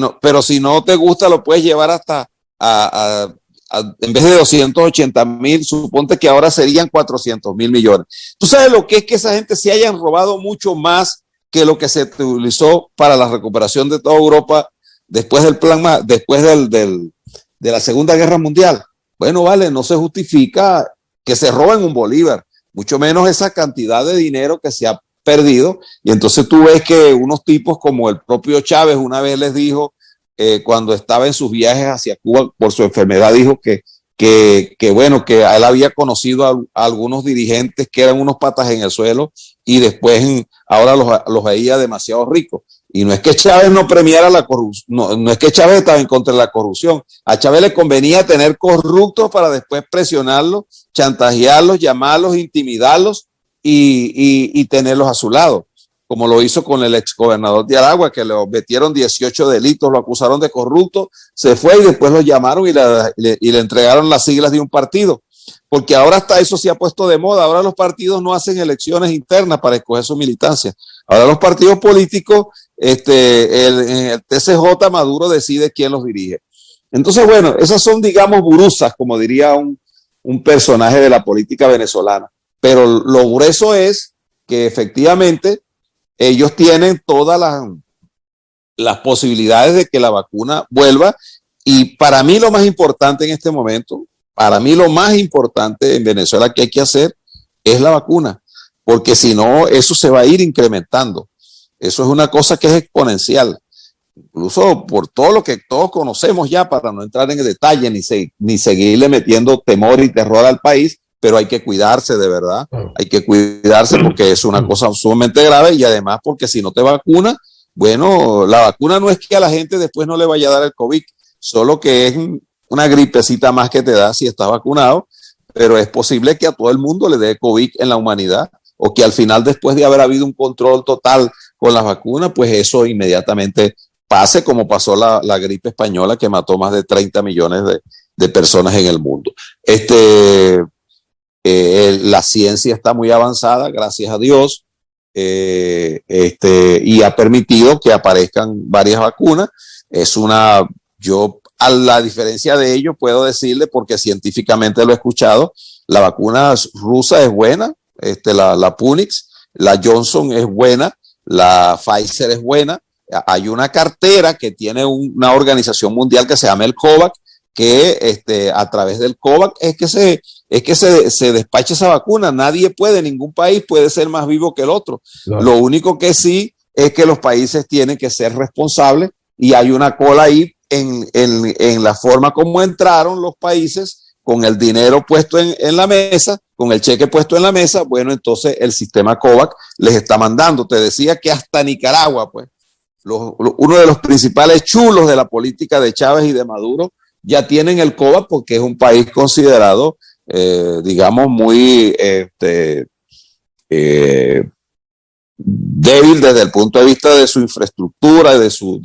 no te gusta, lo puedes llevar hasta en vez de 280 mil, suponte que ahora serían 400 mil millones. ¿Tú sabes lo que es que esa gente se hayan robado mucho más que lo que se utilizó para la recuperación de toda Europa después del plan, después de la Segunda Guerra Mundial? Bueno, vale, no se justifica que se roben un bolívar, mucho menos esa cantidad de dinero que se ha perdido. Y entonces tú ves que unos tipos como el propio Chávez una vez les dijo, cuando estaba en sus viajes hacia Cuba por su enfermedad, dijo que bueno, que él había conocido a algunos dirigentes que eran unos patas en el suelo y después ahora los veía demasiado ricos. Y no es que Chávez no premiara la corrupción, no es que Chávez estaba en contra de la corrupción. A Chávez le convenía tener corruptos para después presionarlos, chantajearlos, llamarlos, intimidarlos y tenerlos a su lado, como lo hizo con el exgobernador de Aragua, que le metieron 18 delitos, lo acusaron de corrupto, se fue y después lo llamaron y le entregaron las siglas de un partido, porque ahora hasta eso se ha puesto de moda. Ahora los partidos no hacen elecciones internas para escoger su militancia. Ahora los partidos políticos, en el TCJ Maduro decide quién los dirige. Entonces, bueno, esas son, digamos, burusas, como diría un personaje de la política venezolana. Pero lo grueso es que efectivamente ellos tienen todas las posibilidades de que la vacuna vuelva. Y para mí lo más importante en este momento, para mí lo más importante en Venezuela que hay que hacer es la vacuna, porque si no, eso se va a ir incrementando. Eso es una cosa que es exponencial, incluso por todo lo que todos conocemos ya, para no entrar en el detalle ni seguirle metiendo temor y terror al país, pero hay que cuidarse de verdad, hay que cuidarse porque es una cosa sumamente grave y además porque si no te vacunas, bueno, la vacuna no es que a la gente después no le vaya a dar el COVID, solo que es una gripecita más que te da si estás vacunado, pero es posible que a todo el mundo le dé COVID en la humanidad o que al final, después de haber habido un control total con las vacunas, pues eso inmediatamente pase como pasó la gripe española que mató más de 30 millones de personas en el mundo. La ciencia está muy avanzada, gracias a Dios, y ha permitido que aparezcan varias vacunas. Yo a la diferencia de ello puedo decirle, porque científicamente lo he escuchado, la vacuna rusa es buena, la Punix, la Johnson es buena, la Pfizer es buena. Hay una cartera que tiene una organización mundial que se llama el COVAX, que a través del COVAX es que se despacha esa vacuna. Ningún país puede ser más vivo que el otro. Claro. Lo único que sí es que los países tienen que ser responsables y hay una cola ahí en la forma como entraron los países con el dinero puesto en la mesa, con el cheque puesto en la mesa. Bueno, entonces el sistema COVAX les está mandando. Te decía que hasta Nicaragua, pues, uno de los principales chulos de la política de Chávez y de Maduro, ya tienen el COVAX porque es un país considerado, digamos, muy débil desde el punto de vista de su infraestructura y de sus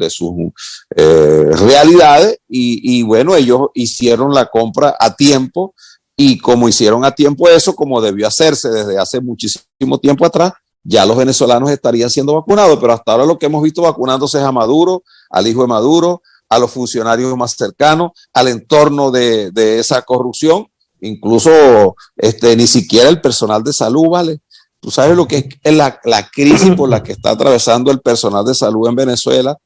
realidades, y bueno, ellos hicieron la compra a tiempo, y como hicieron a tiempo eso, como debió hacerse desde hace muchísimo tiempo atrás, ya los venezolanos estarían siendo vacunados, pero hasta ahora lo que hemos visto vacunándose es a Maduro, al hijo de Maduro, a los funcionarios más cercanos, al entorno de esa corrupción, incluso ni siquiera el personal de salud, ¿vale? Tú sabes lo que es la crisis por la que está atravesando el personal de salud en Venezuela.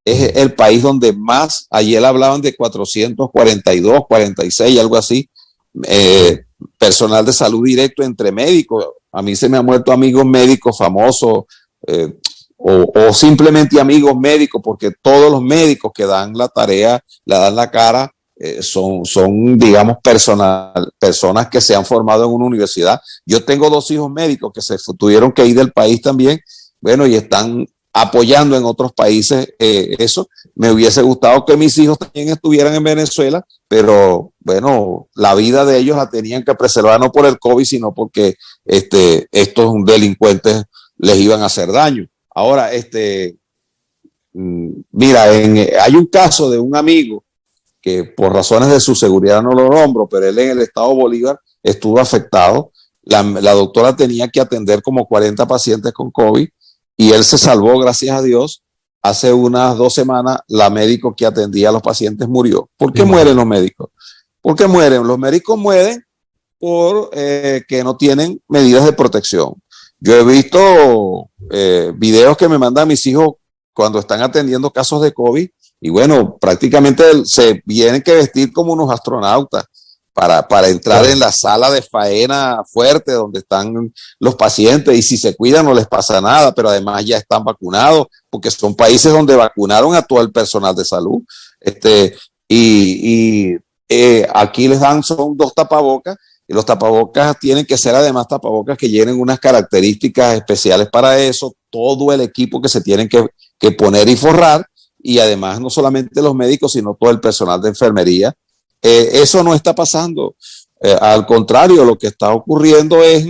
Es el país donde más, ayer hablaban de 442, 46, algo así, personal de salud directo entre médicos. A mí se me han muerto amigos médicos famosos, o simplemente amigos médicos, porque todos los médicos que dan la tarea, le dan la cara, son digamos, personas que se han formado en una universidad. Yo tengo 2 hijos médicos que se tuvieron que ir del país también, bueno, y están apoyando en otros países eso. Me hubiese gustado que mis hijos también estuvieran en Venezuela, pero bueno, la vida de ellos la tenían que preservar, no por el COVID, sino porque estos delincuentes les iban a hacer daño. Ahora, mira, hay un caso de un amigo que por razones de su seguridad no lo nombro, pero él en el estado Bolívar estuvo afectado. La doctora tenía que atender como 40 pacientes con COVID y él se salvó, gracias a Dios. Hace unas 2 semanas la médico que atendía a los pacientes murió. ¿Por qué mueren los médicos? ¿Por qué mueren? Los médicos mueren por que no tienen medidas de protección. Yo he visto videos que me mandan mis hijos cuando están atendiendo casos de COVID y bueno, prácticamente se tienen que vestir como unos astronautas para entrar en la sala de faena fuerte donde están los pacientes, y si se cuidan no les pasa nada, pero además ya están vacunados, porque son países donde vacunaron a todo el personal de salud. Aquí les dan, son 2 tapabocas, y los tapabocas tienen que ser además tapabocas que llenen unas características especiales para eso, todo el equipo que se tienen que poner y forrar, y además no solamente los médicos, sino todo el personal de enfermería. Eso no está pasando. Al contrario, lo que está ocurriendo es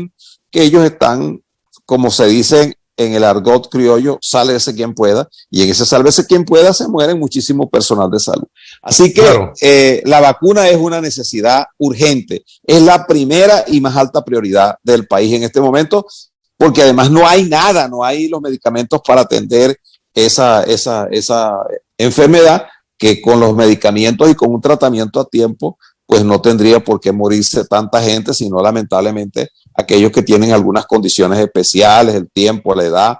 que ellos están, como se dice en el argot criollo, sálvese quien pueda, y en ese sálvese quien pueda se mueren muchísimo personal de salud. Así que claro, la vacuna es una necesidad urgente, es la primera y más alta prioridad del país en este momento, porque además no hay nada, no hay los medicamentos para atender esa enfermedad, que con los medicamentos y con un tratamiento a tiempo, pues no tendría por qué morirse tanta gente, sino lamentablemente aquellos que tienen algunas condiciones especiales, el tiempo, la edad,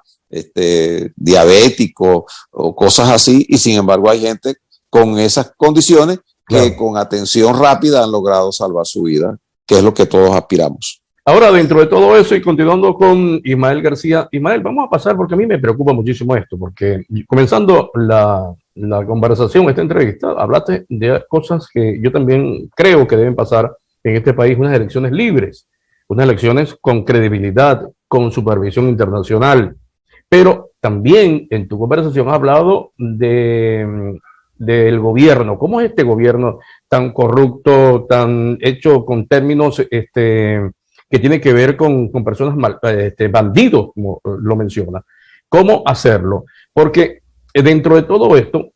diabético o cosas así, y sin embargo hay gente con esas condiciones que con atención rápida han logrado salvar su vida, que es lo que todos aspiramos.
Ahora, dentro de todo eso y continuando con Ismael García, Ismael, vamos a pasar porque a mí me preocupa muchísimo esto, porque comenzando la conversación, esta entrevista, hablaste de cosas que yo también creo que deben pasar en este país, unas elecciones libres, unas elecciones con credibilidad, con supervisión internacional, pero también en tu conversación has hablado del gobierno. ¿Cómo es este gobierno tan corrupto, tan hecho con términos que tienen que ver con personas bandidos, como lo menciona? ¿Cómo hacerlo? Porque dentro de todo esto,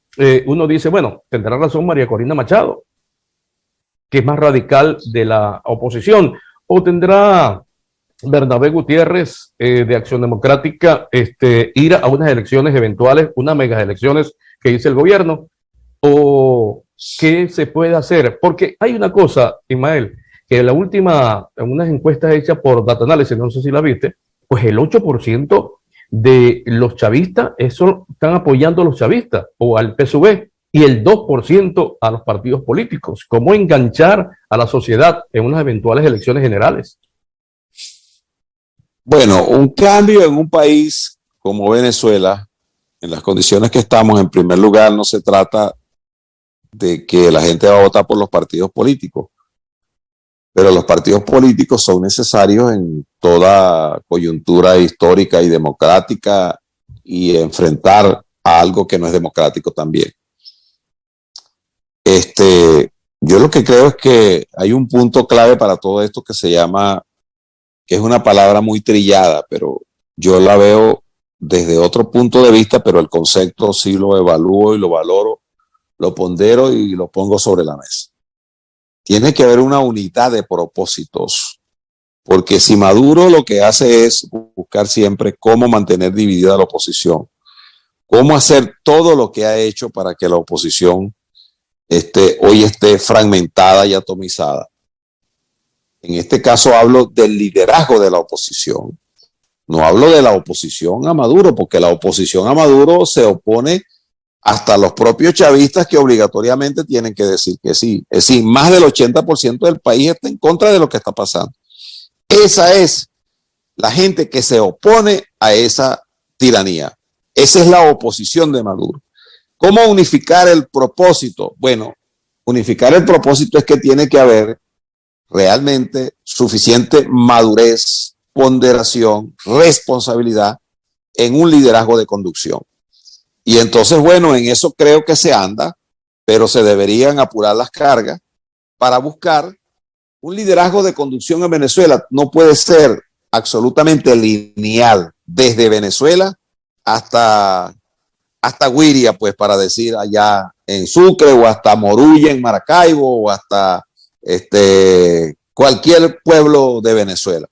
uno dice, bueno, tendrá razón María Corina Machado, que es más radical de la oposición, o tendrá Bernabé Gutiérrez de Acción Democrática ir a unas elecciones eventuales, unas mega elecciones que dice el gobierno, o qué se puede hacer. Porque hay una cosa, Ismael, que en unas encuestas hechas por Data Analysis, no sé si la viste, pues el 8% de los chavistas están apoyando a los chavistas o al PSUV y el 2% a los partidos políticos. ¿Cómo enganchar a la sociedad en unas eventuales elecciones generales?
Bueno, un cambio en un país como Venezuela, en las condiciones que estamos, en primer lugar, no se trata de que la gente va a votar por los partidos políticos, pero los partidos políticos son necesarios en toda coyuntura histórica y democrática y enfrentar a algo que no es democrático también. Yo lo que creo es que hay un punto clave para todo esto que se llama, que es una palabra muy trillada, pero yo la veo desde otro punto de vista, pero el concepto sí lo evalúo y lo valoro, lo pondero y lo pongo sobre la mesa. Tiene que haber una unidad de propósitos, porque si Maduro lo que hace es buscar siempre cómo mantener dividida la oposición, cómo hacer todo lo que ha hecho para que la oposición hoy esté fragmentada y atomizada. En este caso hablo del liderazgo de la oposición. No hablo de la oposición a Maduro, porque la oposición a Maduro se opone hasta los propios chavistas que obligatoriamente tienen que decir que sí. Es decir, más del 80% del país está en contra de lo que está pasando. Esa es la gente que se opone a esa tiranía. Esa es la oposición de Maduro. ¿Cómo unificar el propósito? Bueno, unificar el propósito es que tiene que haber realmente suficiente madurez, ponderación, responsabilidad en un liderazgo de conducción. Y entonces, bueno, en eso creo que se anda, pero se deberían apurar las cargas para buscar un liderazgo de conducción en Venezuela. No puede ser absolutamente lineal desde Venezuela hasta Guiria, pues para decir allá en Sucre, o hasta Moruya en Maracaibo, o hasta cualquier pueblo de Venezuela.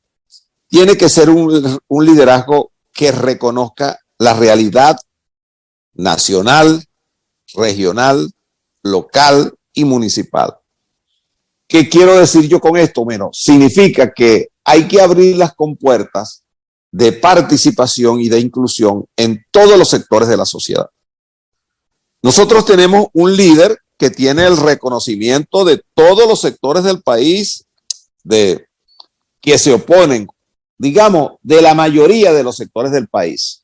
Tiene que ser un liderazgo que reconozca la realidad nacional, regional, local y municipal. ¿Qué quiero decir yo con esto? Bueno, significa que hay que abrir las compuertas de participación y de inclusión en todos los sectores de la sociedad. Nosotros tenemos un líder que tiene el reconocimiento de todos los sectores del país que se oponen, digamos, de la mayoría de los sectores del país.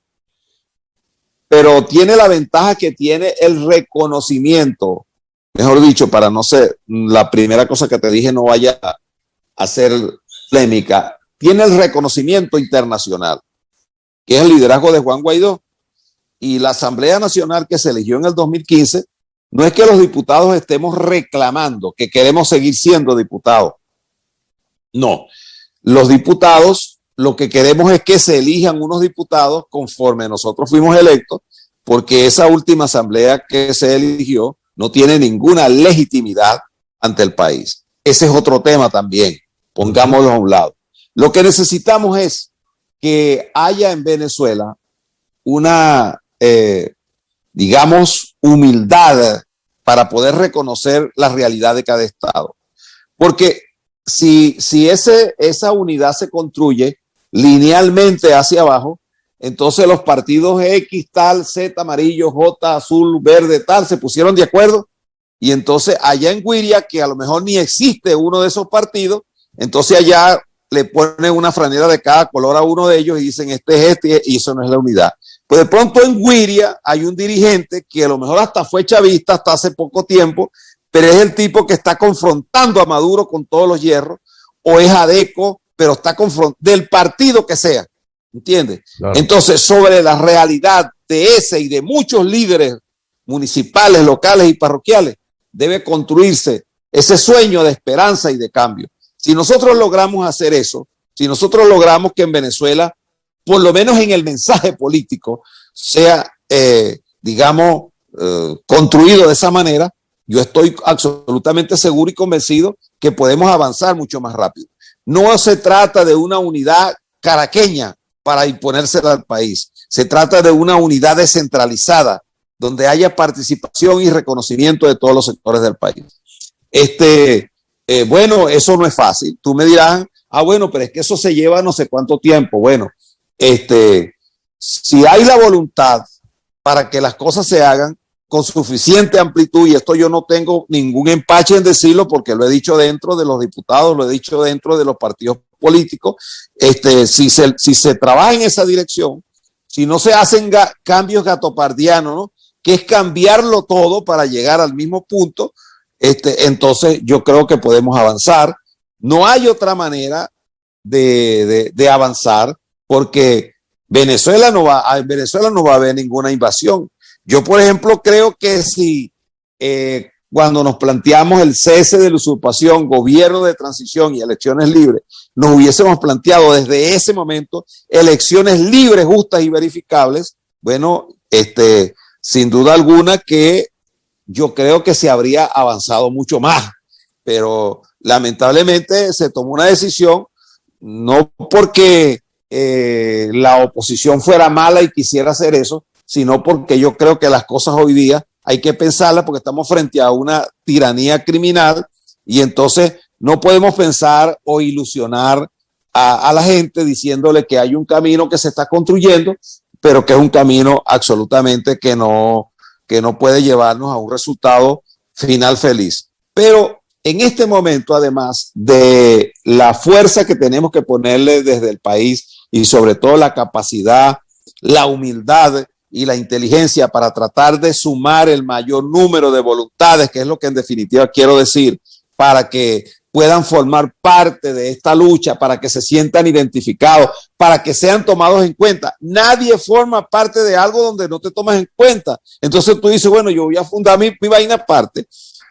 Pero tiene la ventaja que tiene el reconocimiento, mejor dicho, para no ser la primera cosa que te dije no vaya a ser polémica, tiene el reconocimiento internacional, que es el liderazgo de Juan Guaidó. Y la Asamblea Nacional que se eligió en el 2015, no es que los diputados estemos reclamando que queremos seguir siendo diputados. No, los diputados lo que queremos es que se elijan unos diputados conforme nosotros fuimos electos, porque esa última asamblea que se eligió no tiene ninguna legitimidad ante el país. Ese es otro tema también, pongámoslo a un lado. Lo que necesitamos es que haya en Venezuela una, digamos, humildad para poder reconocer la realidad de cada estado. Porque si esa unidad se construye linealmente hacia abajo, entonces los partidos X, tal, Z, amarillo, J, azul, verde, tal, se pusieron de acuerdo y entonces allá en Guiria, que a lo mejor ni existe uno de esos partidos, entonces allá le ponen una franela de cada color a uno de ellos y dicen este es este, y eso no es la unidad. Pues de pronto en Guiria hay un dirigente que a lo mejor hasta fue chavista hasta hace poco tiempo, pero es el tipo que está confrontando a Maduro con todos los hierros, o es ADECO, pero está del partido que sea, ¿entiendes? Claro. Entonces, sobre la realidad de ese y de muchos líderes municipales, locales y parroquiales, debe construirse ese sueño de esperanza y de cambio. Si nosotros logramos hacer eso, si nosotros logramos que en Venezuela, por lo menos en el mensaje político, sea, construido de esa manera, yo estoy absolutamente seguro y convencido que podemos avanzar mucho más rápido. No se trata de una unidad caraqueña para imponérsela al país. Se trata de una unidad descentralizada, donde haya participación y reconocimiento de todos los sectores del país. Bueno, eso no es fácil. Tú me dirás, bueno, pero es que eso se lleva no sé cuánto tiempo. Bueno, si hay la voluntad para que las cosas se hagan con suficiente amplitud, y esto yo no tengo ningún empache en decirlo porque lo he dicho dentro de los diputados, lo he dicho dentro de los partidos políticos, si se trabaja en esa dirección, si no se hacen cambios gatopardianos, ¿no?, que es cambiarlo todo para llegar al mismo punto, entonces yo creo que podemos avanzar. No hay otra manera de avanzar, porque Venezuela no va a haber ninguna invasión. Yo, por ejemplo, creo que si cuando nos planteamos el cese de la usurpación, gobierno de transición y elecciones libres, nos hubiésemos planteado desde ese momento elecciones libres, justas y verificables, bueno, sin duda alguna que yo creo que se habría avanzado mucho más, pero lamentablemente se tomó una decisión, no porque la oposición fuera mala y quisiera hacer eso, sino porque yo creo que las cosas hoy día hay que pensarlas porque estamos frente a una tiranía criminal, y entonces no podemos pensar o ilusionar a la gente diciéndole que hay un camino que se está construyendo, pero que es un camino absolutamente que no puede llevarnos a un resultado final feliz. Pero en este momento, además de la fuerza que tenemos que ponerle desde el país y sobre todo la capacidad, la humildad y la inteligencia para tratar de sumar el mayor número de voluntades, que es lo que en definitiva quiero decir, para que puedan formar parte de esta lucha, para que se sientan identificados, para que sean tomados en cuenta. Nadie forma parte de algo donde no te tomas en cuenta. Entonces tú dices, bueno, yo voy a fundar mi vaina aparte.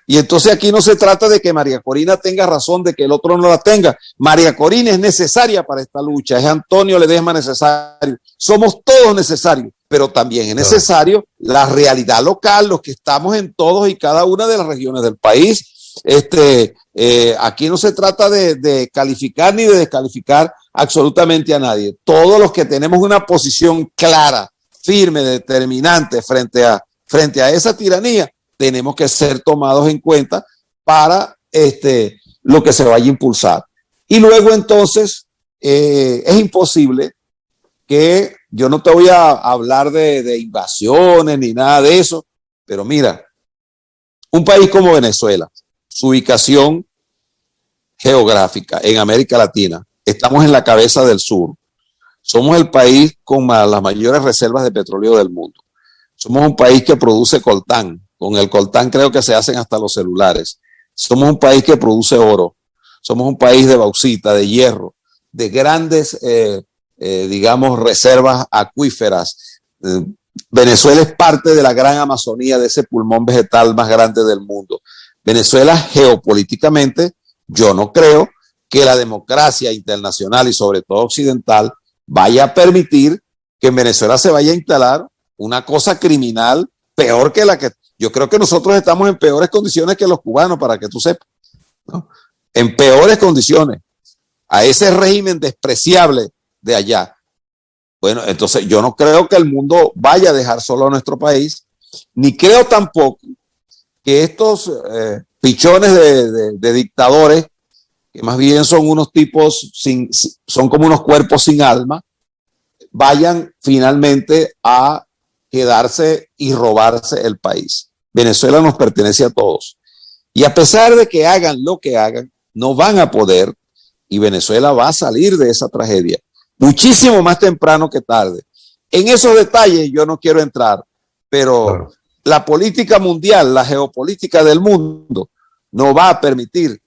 Y entonces aquí no se trata de que María Corina tenga razón, de que el otro no la tenga. María Corina es necesaria para esta lucha, es Antonio Ledesma necesario. Somos todos necesarios, pero también es necesario la realidad local, los que estamos en todos y cada una de las regiones del país. Aquí no se trata de calificar ni de descalificar absolutamente a nadie. Todos los que tenemos una posición clara, firme, determinante frente a esa tiranía, tenemos que ser tomados en cuenta para lo que se vaya a impulsar. Y luego entonces es imposible que yo no te voy a hablar de invasiones ni nada de eso, pero mira, un país como Venezuela, su ubicación geográfica en América Latina, estamos en la cabeza del sur, somos el país con las mayores reservas de petróleo del mundo, somos un país que produce coltán. Con el coltán creo que se hacen hasta los celulares. Somos un país que produce oro. Somos un país de bauxita, de hierro, de grandes, reservas acuíferas. Venezuela es parte de la gran Amazonía, de ese pulmón vegetal más grande del mundo. Venezuela geopolíticamente, yo no creo que la democracia internacional y sobre todo occidental vaya a permitir que en Venezuela se vaya a instalar una cosa criminal peor que la que... Yo creo que nosotros estamos en peores condiciones que los cubanos, para que tú sepas, ¿no? En peores condiciones, a ese régimen despreciable de allá. Bueno, entonces yo no creo que el mundo vaya a dejar solo a nuestro país, ni creo tampoco que estos pichones de dictadores, que más bien son unos tipos, son como unos cuerpos sin alma, vayan finalmente a quedarse y robarse el país. Venezuela nos pertenece a todos. Y a pesar de que hagan lo que hagan, no van a poder, y Venezuela va a salir de esa tragedia muchísimo más temprano que tarde. En esos detalles yo no quiero entrar, pero claro, la política mundial, la geopolítica del mundo, no va a permitir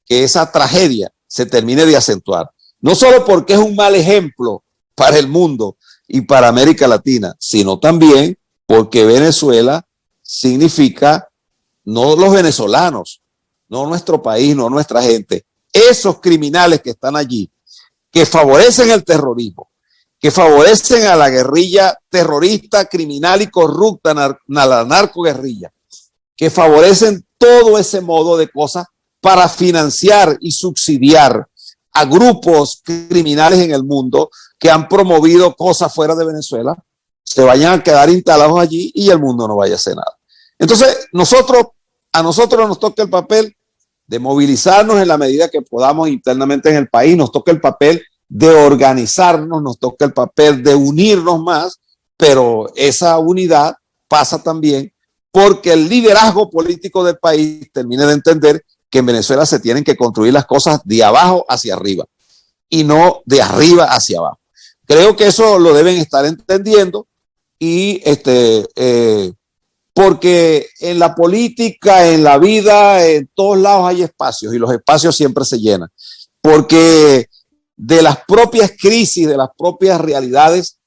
que esa tragedia se termine de acentuar. No solo porque es un mal ejemplo para el mundo y para América Latina, sino también porque Venezuela significa no los venezolanos, no nuestro país, no nuestra gente, esos criminales que están allí, que favorecen el terrorismo, que favorecen a la guerrilla terrorista, criminal y corrupta, la narcoguerrilla, que favorecen todo ese modo de cosas para financiar y subsidiar a grupos criminales en el mundo que han promovido cosas fuera de Venezuela, se vayan a quedar instalados allí y el mundo no vaya a hacer nada. Entonces, a nosotros nos toca el papel de movilizarnos en la medida que podamos internamente en el país, nos toca el papel de organizarnos, nos toca el papel de unirnos más, pero esa unidad pasa también porque el liderazgo político del país termine de entender que en Venezuela se tienen que construir las cosas de abajo hacia arriba y no de arriba hacia abajo. Creo que eso lo deben estar entendiendo y porque en la política, en la vida, en todos lados hay espacios y los espacios siempre se llenan. Porque de las propias crisis, de las propias realidades,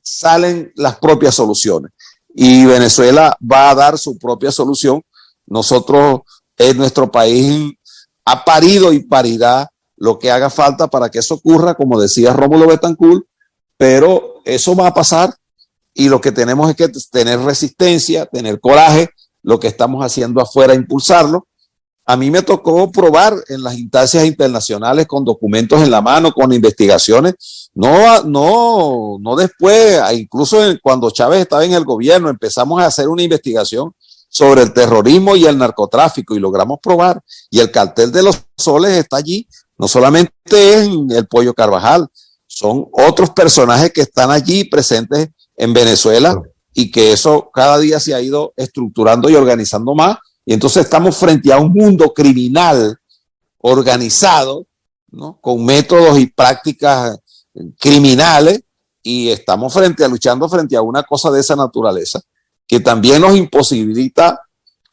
salen las propias soluciones. Y Venezuela va a dar su propia solución. Nosotros, en nuestro país, ha parido y parirá lo que haga falta para que eso ocurra, como decía Rómulo Betancourt, pero eso va a pasar. Y lo que tenemos es que tener resistencia, tener coraje, lo que estamos haciendo afuera, impulsarlo. A mí me tocó probar en las instancias internacionales con documentos en la mano, con investigaciones, no después, incluso cuando Chávez estaba en el gobierno, empezamos a hacer una investigación sobre el terrorismo y el narcotráfico y logramos probar. Y el cartel de los soles está allí, no solamente es el Pollo Carvajal, son otros personajes que están allí presentes en Venezuela y que eso cada día se ha ido estructurando y organizando más. Y entonces estamos frente a un mundo criminal organizado, ¿no? Con métodos y prácticas criminales y estamos luchando frente a una cosa de esa naturaleza que también nos imposibilita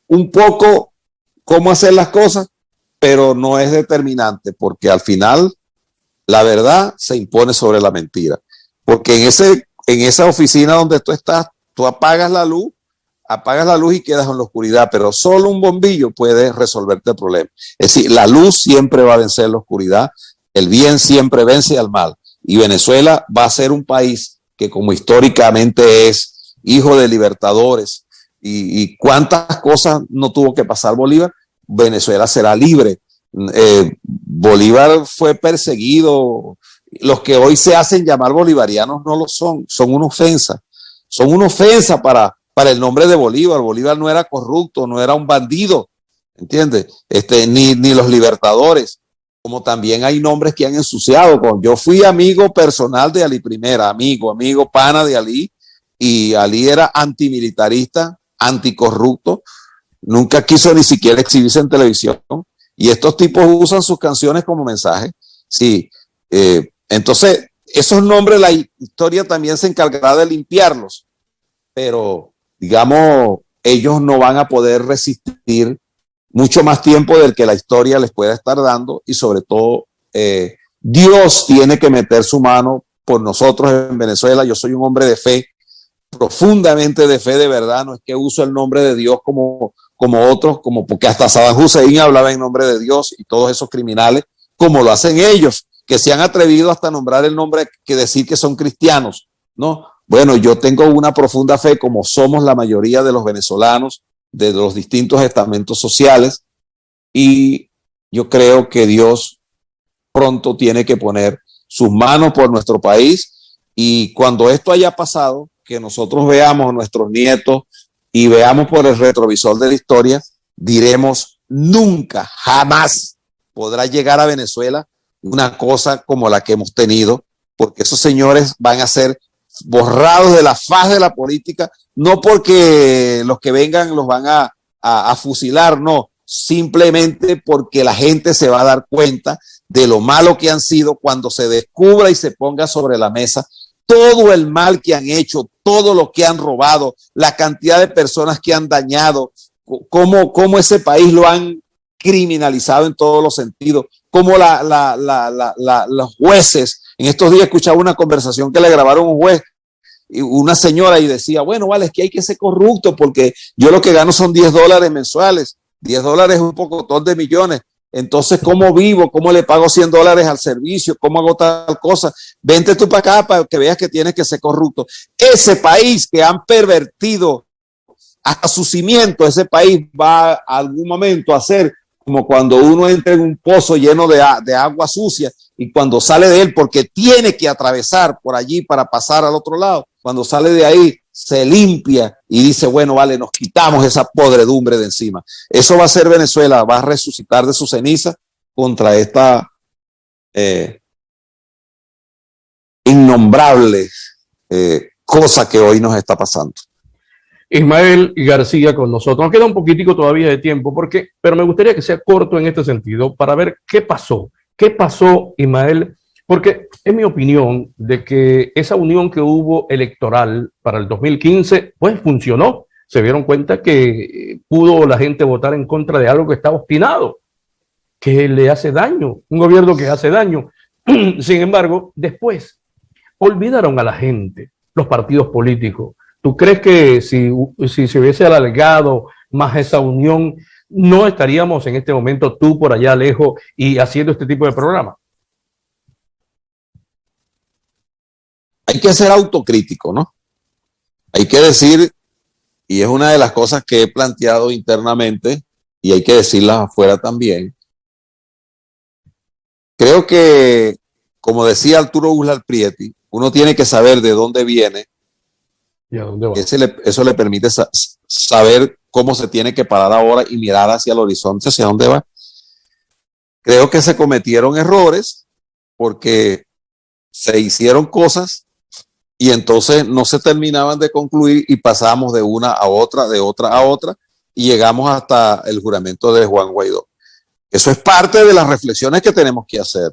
un poco cómo hacer las cosas, pero no es determinante porque al final la verdad se impone sobre la mentira. Porque en esa oficina donde tú estás, tú apagas la luz y quedas en la oscuridad, pero solo un bombillo puede resolverte el problema. Es decir, la luz siempre va a vencer la oscuridad, el bien siempre vence al mal. Y Venezuela va a ser un país que como históricamente es hijo de libertadores y cuántas cosas no tuvo que pasar Bolívar, Venezuela será libre. Bolívar fue perseguido. Los que hoy se hacen llamar bolivarianos no lo son una ofensa. Son una ofensa para el nombre de Bolívar. Bolívar no era corrupto, no era un bandido, ¿entiendes? Ni los libertadores, como también hay nombres que han ensuciado. Yo fui amigo personal de Ali Primera, amigo, pana de Ali, y Ali era antimilitarista, anticorrupto, nunca quiso ni siquiera exhibirse en televisión, y estos tipos usan sus canciones como mensaje. Sí, entonces esos nombres la historia también se encargará de limpiarlos, pero digamos, ellos no van a poder resistir mucho más tiempo del que la historia les pueda estar dando y sobre todo Dios tiene que meter su mano por nosotros en Venezuela. Yo soy un hombre de fe, profundamente de fe de verdad, no es que uso el nombre de Dios como otros, porque hasta Saddam Hussein hablaba en nombre de Dios y todos esos criminales, como lo hacen ellos, que se han atrevido hasta nombrar el nombre, que decir que son cristianos, ¿no? Bueno, yo tengo una profunda fe, como somos la mayoría de los venezolanos, de los distintos estamentos sociales, y yo creo que Dios pronto tiene que poner sus manos por nuestro país, y cuando esto haya pasado, que nosotros veamos a nuestros nietos y veamos por el retrovisor de la historia, diremos, nunca, jamás podrá llegar a Venezuela una cosa como la que hemos tenido, porque esos señores van a ser borrados de la faz de la política, no porque los que vengan los van a fusilar, no, simplemente porque la gente se va a dar cuenta de lo malo que han sido cuando se descubra y se ponga sobre la mesa todo el mal que han hecho, todo lo que han robado, la cantidad de personas que han dañado, cómo ese país lo han criminalizado en todos los sentidos, cómo los jueces. En estos días escuchaba una conversación que le grabaron a un juez, una señora, y decía, bueno, vale, es que hay que ser corrupto porque yo lo que gano son $10 mensuales. $10 es un pocotón de millones. Entonces, ¿cómo vivo? ¿Cómo le pago $100 al servicio? ¿Cómo hago tal cosa? Vente tú para acá para que veas que tienes que ser corrupto. Ese país que han pervertido hasta su cimiento, ese país va a algún momento a ser como cuando uno entra en un pozo lleno de agua sucia y cuando sale de él, porque tiene que atravesar por allí para pasar al otro lado, cuando sale de ahí, se limpia y dice, bueno, vale, nos quitamos esa podredumbre de encima. Eso va a ser Venezuela, va a resucitar de su ceniza contra esta innombrable cosa que hoy nos está pasando.
Ismael García con nosotros. Nos queda un poquitico todavía de tiempo, pero me gustaría que sea corto en este sentido para ver qué pasó. ¿Qué pasó, Ismael? Porque es mi opinión de que esa unión que hubo electoral para el 2015, pues funcionó. Se dieron cuenta que pudo la gente votar en contra de algo que estaba obstinado, que le hace daño, un gobierno que hace daño. Sin embargo, después olvidaron a la gente, los partidos políticos. ¿Tú crees que si se hubiese alargado más esa unión, no estaríamos en este momento tú por allá lejos y haciendo este tipo de programas?
Hay que ser autocrítico, ¿no? Hay que decir, y es una de las cosas que he planteado internamente, y hay que decirlas afuera también. Creo que, como decía Arturo Uslar Prieto, uno tiene que saber de dónde viene.
¿Y a dónde va?
Eso le permite saber cómo se tiene que parar ahora y mirar hacia el horizonte, hacia dónde va. Creo que se cometieron errores porque se hicieron cosas y entonces no se terminaban de concluir y pasamos de una a otra, de otra a otra, y llegamos hasta el juramento de Juan Guaidó. Eso es parte de las reflexiones que tenemos que hacer.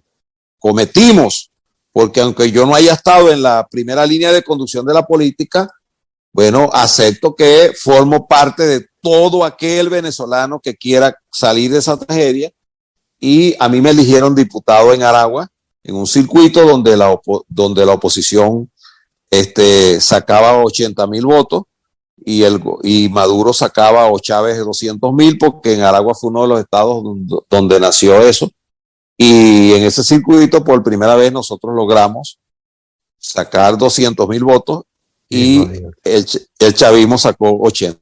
Cometimos, porque aunque yo no haya estado en la primera línea de conducción de la política, bueno, acepto que formo parte de todo aquel venezolano que quiera salir de esa tragedia, y a mí me eligieron diputado en Aragua, en un circuito donde la oposición sacaba 80,000 votos y Maduro sacaba, o Chávez, 200,000, porque en Aragua fue uno de los estados donde nació eso. Y en ese circuito por primera vez nosotros logramos sacar 200,000 votos y el chavismo sacó 80.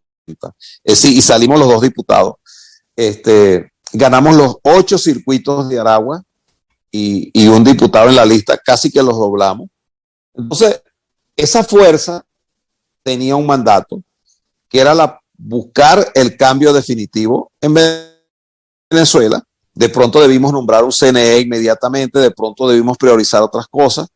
Y salimos los dos diputados. Ganamos los 8 circuitos de Aragua y un diputado en la lista, casi que los doblamos. Entonces, esa fuerza tenía un mandato que era buscar el cambio definitivo en Venezuela. De pronto debimos nombrar un CNE inmediatamente, de pronto debimos priorizar otras cosas.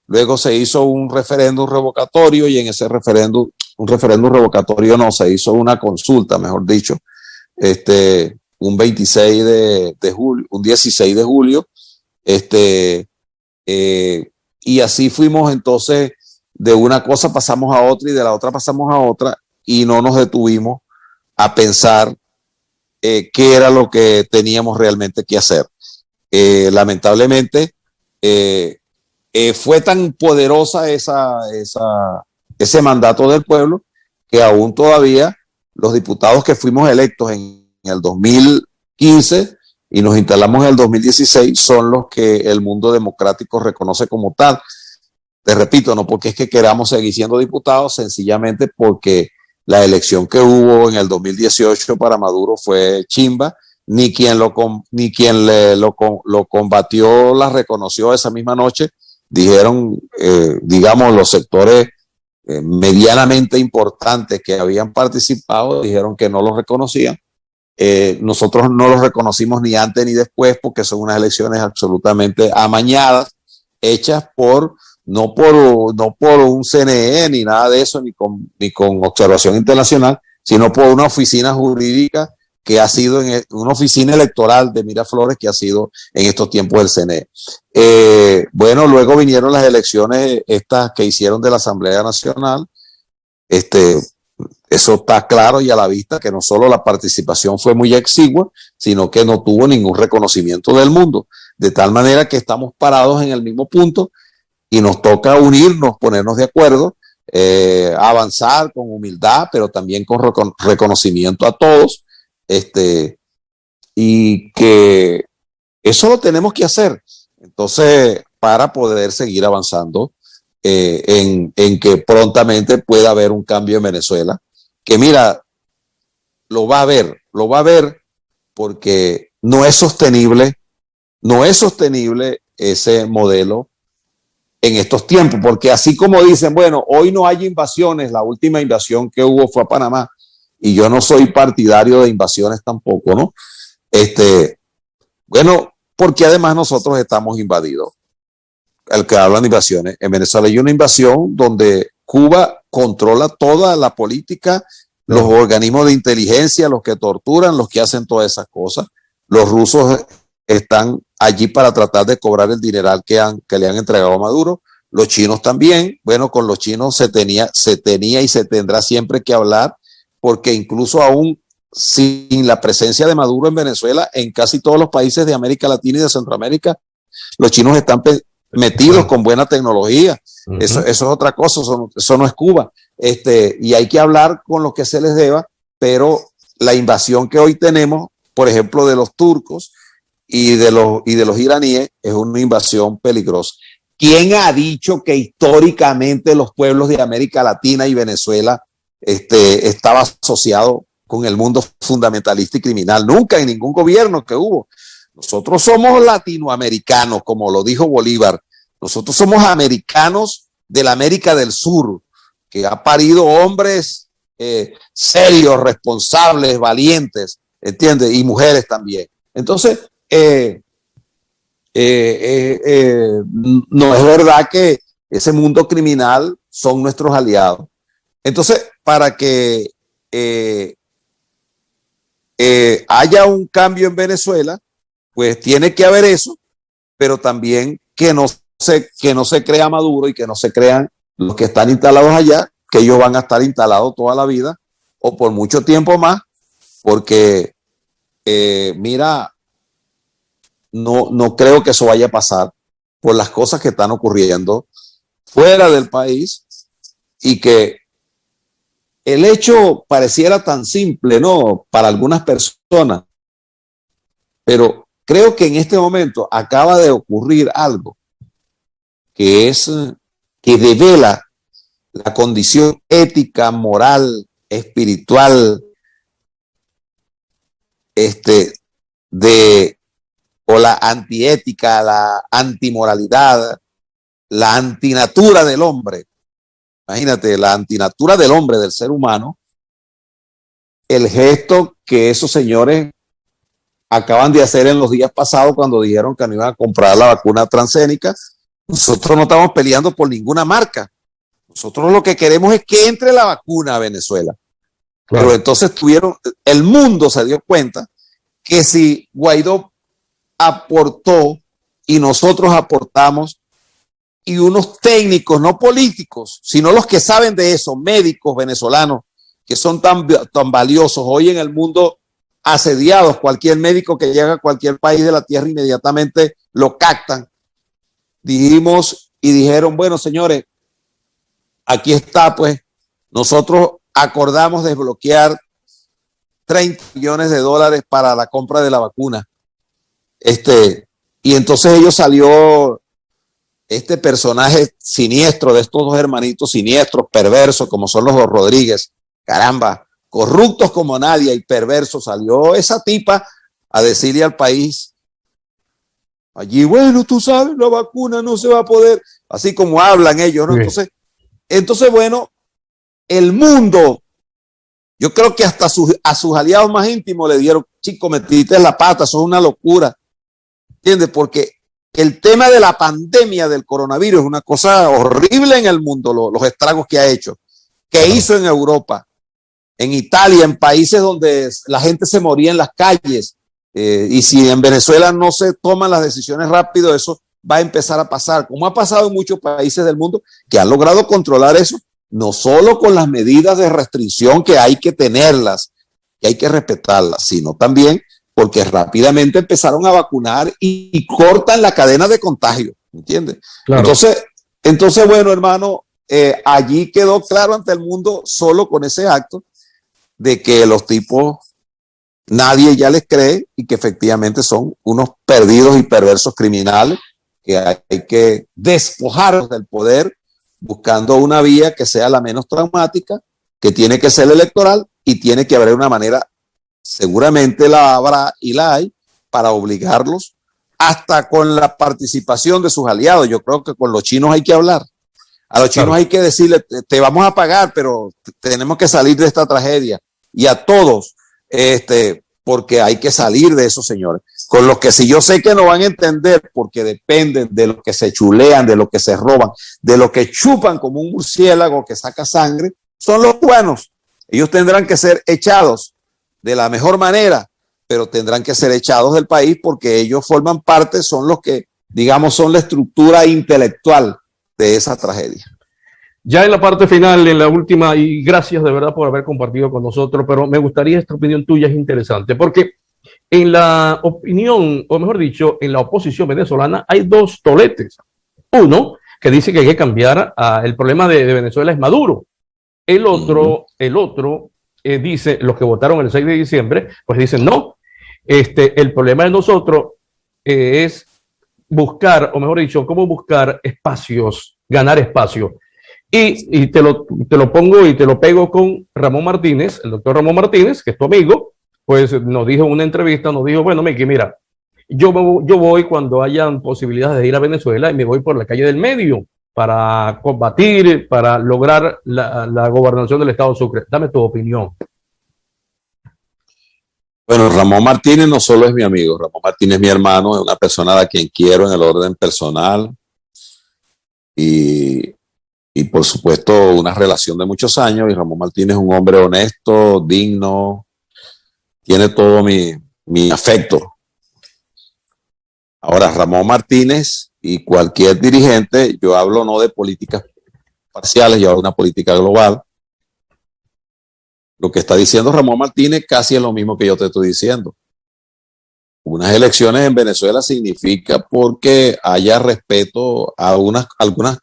Luego se hizo un referéndum revocatorio, y en ese referéndum revocatorio no, se hizo una consulta, mejor dicho, un 26 de julio, un 16 de julio, y así fuimos. Entonces de una cosa pasamos a otra y de la otra pasamos a otra, y no nos detuvimos a pensar qué era lo que teníamos realmente que hacer. Lamentablemente fue tan poderosa ese mandato del pueblo que aún todavía los diputados que fuimos electos en el 2015 y nos instalamos en el 2016 son los que el mundo democrático reconoce como tal. Te repito, no porque es que queramos seguir siendo diputados, sencillamente porque la elección que hubo en el 2018 para Maduro fue chimba, ni quien lo combatió la reconoció esa misma noche. Dijeron, digamos, los sectores medianamente importantes que habían participado, dijeron que no los reconocían. Nosotros no los reconocimos ni antes ni después, porque son unas elecciones absolutamente amañadas, hechas no por un CNE ni nada de eso, ni con observación internacional, sino por una oficina jurídica que ha sido en una oficina electoral de Miraflores que ha sido en estos tiempos del CNE. Bueno, luego vinieron las elecciones estas que hicieron de la Asamblea Nacional. Eso está claro y a la vista que no solo la participación fue muy exigua, sino que no tuvo ningún reconocimiento del mundo. De tal manera que estamos parados en el mismo punto y nos toca unirnos, ponernos de acuerdo, avanzar con humildad, pero también con reconocimiento a todos. Y que eso lo tenemos que hacer. Entonces, para poder seguir avanzando en que prontamente pueda haber un cambio en Venezuela, que mira, lo va a haber porque no es sostenible ese modelo en estos tiempos, porque así como dicen, bueno, hoy no hay invasiones, la última invasión que hubo fue a Panamá, y yo no soy partidario de invasiones tampoco, ¿no? Bueno, porque además nosotros estamos invadidos. El que hablan de invasiones, en Venezuela hay una invasión donde Cuba controla toda la política, los organismos de inteligencia, los que torturan, los que hacen todas esas cosas. Los rusos están allí para tratar de cobrar el dineral que le han entregado a Maduro. Los chinos también. Bueno, con los chinos se tenía y se tendrá siempre que hablar, porque incluso aún sin la presencia de Maduro en Venezuela, en casi todos los países de América Latina y de Centroamérica, los chinos están metidos con buena tecnología. Eso es otra cosa, eso no es Cuba. Y hay que hablar con lo que se les deba, pero la invasión que hoy tenemos, por ejemplo, de los turcos y de los iraníes, es una invasión peligrosa. ¿Quién ha dicho que históricamente los pueblos de América Latina y Venezuela estaba asociado con el mundo fundamentalista y criminal? Nunca, en ningún gobierno que hubo. Nosotros somos latinoamericanos, como lo dijo Bolívar. Nosotros somos americanos de la América del Sur, que ha parido hombres serios, responsables, valientes, ¿entiendes? Y mujeres también. Entonces, no es verdad que ese mundo criminal son nuestros aliados. Entonces, para que haya un cambio en Venezuela, pues tiene que haber eso, pero también que no se crea Maduro y que no se crean los que están instalados allá, que ellos van a estar instalados toda la vida o por mucho tiempo más, porque mira, no creo que eso vaya a pasar por las cosas que están ocurriendo fuera del país, y que el hecho pareciera tan simple, ¿no?, para algunas personas, pero creo que en este momento acaba de ocurrir algo que devela la condición ética, moral, espiritual, o la antiética, la antimoralidad, la antinatura del hombre. Imagínate, la antinatura del hombre, del ser humano, el gesto que esos señores acaban de hacer en los días pasados cuando dijeron que no iban a comprar la vacuna transgénica. Nosotros no estamos peleando por ninguna marca. Nosotros lo que queremos es que entre la vacuna a Venezuela. Claro. Pero entonces el mundo se dio cuenta que si Guaidó aportó y nosotros aportamos, y unos técnicos, no políticos, sino los que saben de eso, médicos venezolanos, que son tan valiosos hoy en el mundo, asediados, cualquier médico que llega a cualquier país de la tierra inmediatamente lo captan. Dijimos y dijeron, bueno, señores, aquí está, pues, nosotros acordamos desbloquear $30 millones para la compra de la vacuna. Y entonces ellos salió este personaje siniestro de estos dos hermanitos siniestros, perversos, como son los Rodríguez, caramba, corruptos como nadie y perversos. Salió esa tipa a decirle al país allí, bueno, tú sabes, la vacuna no se va a poder, así como hablan ellos, ¿no? Sí. Entonces, bueno, el mundo, yo creo que hasta a sus aliados más íntimos le dieron, chico, metiste la pata, eso es una locura, ¿entiendes? Porque el tema de la pandemia del coronavirus es una cosa horrible en el mundo, los estragos que ha hecho, que hizo en Europa, en Italia, en países donde la gente se moría en las calles. Y si en Venezuela no se toman las decisiones rápido, eso va a empezar a pasar, como ha pasado en muchos países del mundo que han logrado controlar eso, no solo con las medidas de restricción que hay que tenerlas, que hay que respetarlas, sino también porque rápidamente empezaron a vacunar y cortan la cadena de contagio, ¿entiendes? Claro. Entonces, bueno, hermano, allí quedó claro ante el mundo solo con ese acto de que los tipos nadie ya les cree y que efectivamente son unos perdidos y perversos criminales que hay que despojarlos del poder buscando una vía que sea la menos traumática, que tiene que ser electoral y tiene que haber una manera, seguramente la habrá y la hay, para obligarlos hasta con la participación de sus aliados. Yo creo que con los chinos hay que hablar. A los chinos hay que decirle, te vamos a pagar, pero tenemos que salir de esta tragedia. Y a todos, porque hay que salir de eso, señores. Con los que si yo sé que no van a entender, porque dependen de lo que se chulean, de lo que se roban, de lo que chupan como un murciélago que saca sangre, son los buenos. Ellos tendrán que ser echados de la mejor manera, pero tendrán que ser echados del país porque ellos forman parte, son los que, digamos, son la estructura intelectual de esa tragedia.
Ya en la parte final, en la última, y gracias de verdad por haber compartido con nosotros, pero me gustaría, esta opinión tuya es interesante, porque en la opinión, o mejor dicho, en la oposición venezolana hay dos toletes. Uno, que dice que hay que cambiar, el problema de Venezuela es Maduro. El otro dice, los que votaron el 6 de diciembre, pues dicen no, el problema de nosotros es buscar, o mejor dicho, cómo buscar espacios, ganar espacio. Y te lo pongo y te lo pego con Ramón Martínez, el doctor Ramón Martínez, que es tu amigo, pues nos dijo en una entrevista, nos dijo, bueno, Miki, mira, yo voy cuando hayan posibilidades de ir a Venezuela y me voy por la calle del medio para combatir, para lograr la gobernación del Estado Sucre. Dame tu opinión.
Bueno, Ramón Martínez no solo es mi amigo, Ramón Martínez es mi hermano, es una persona a quien quiero en el orden personal y por supuesto una relación de muchos años, y Ramón Martínez es un hombre honesto, digno, tiene todo mi afecto. Ahora, Ramón Martínez y cualquier dirigente, yo hablo no de políticas parciales, yo hablo de una política global. Lo que está diciendo Ramón Martínez casi es lo mismo que yo te estoy diciendo. Unas elecciones en Venezuela significa porque haya respeto a algunas,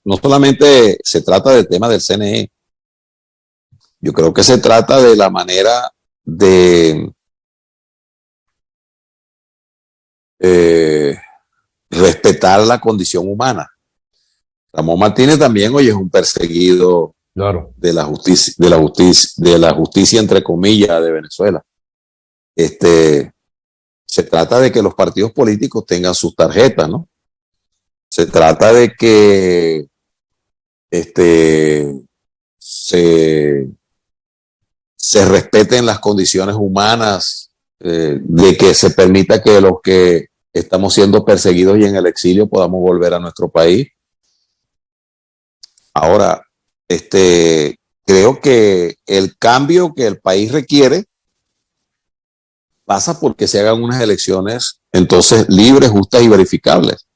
no solamente se trata del tema del CNE, yo creo que se trata de la manera de respetar la condición humana. Ramón Martínez también, oye, es un perseguido, claro, de la justicia entre comillas de Venezuela. Se trata de que los partidos políticos tengan sus tarjetas, ¿no? Se trata de que se respeten las condiciones humanas, de que se permita que los que estamos siendo perseguidos y en el exilio podamos volver a nuestro país. Ahora, creo que el cambio que el país requiere pasa porque se hagan unas elecciones entonces libres, justas y verificables.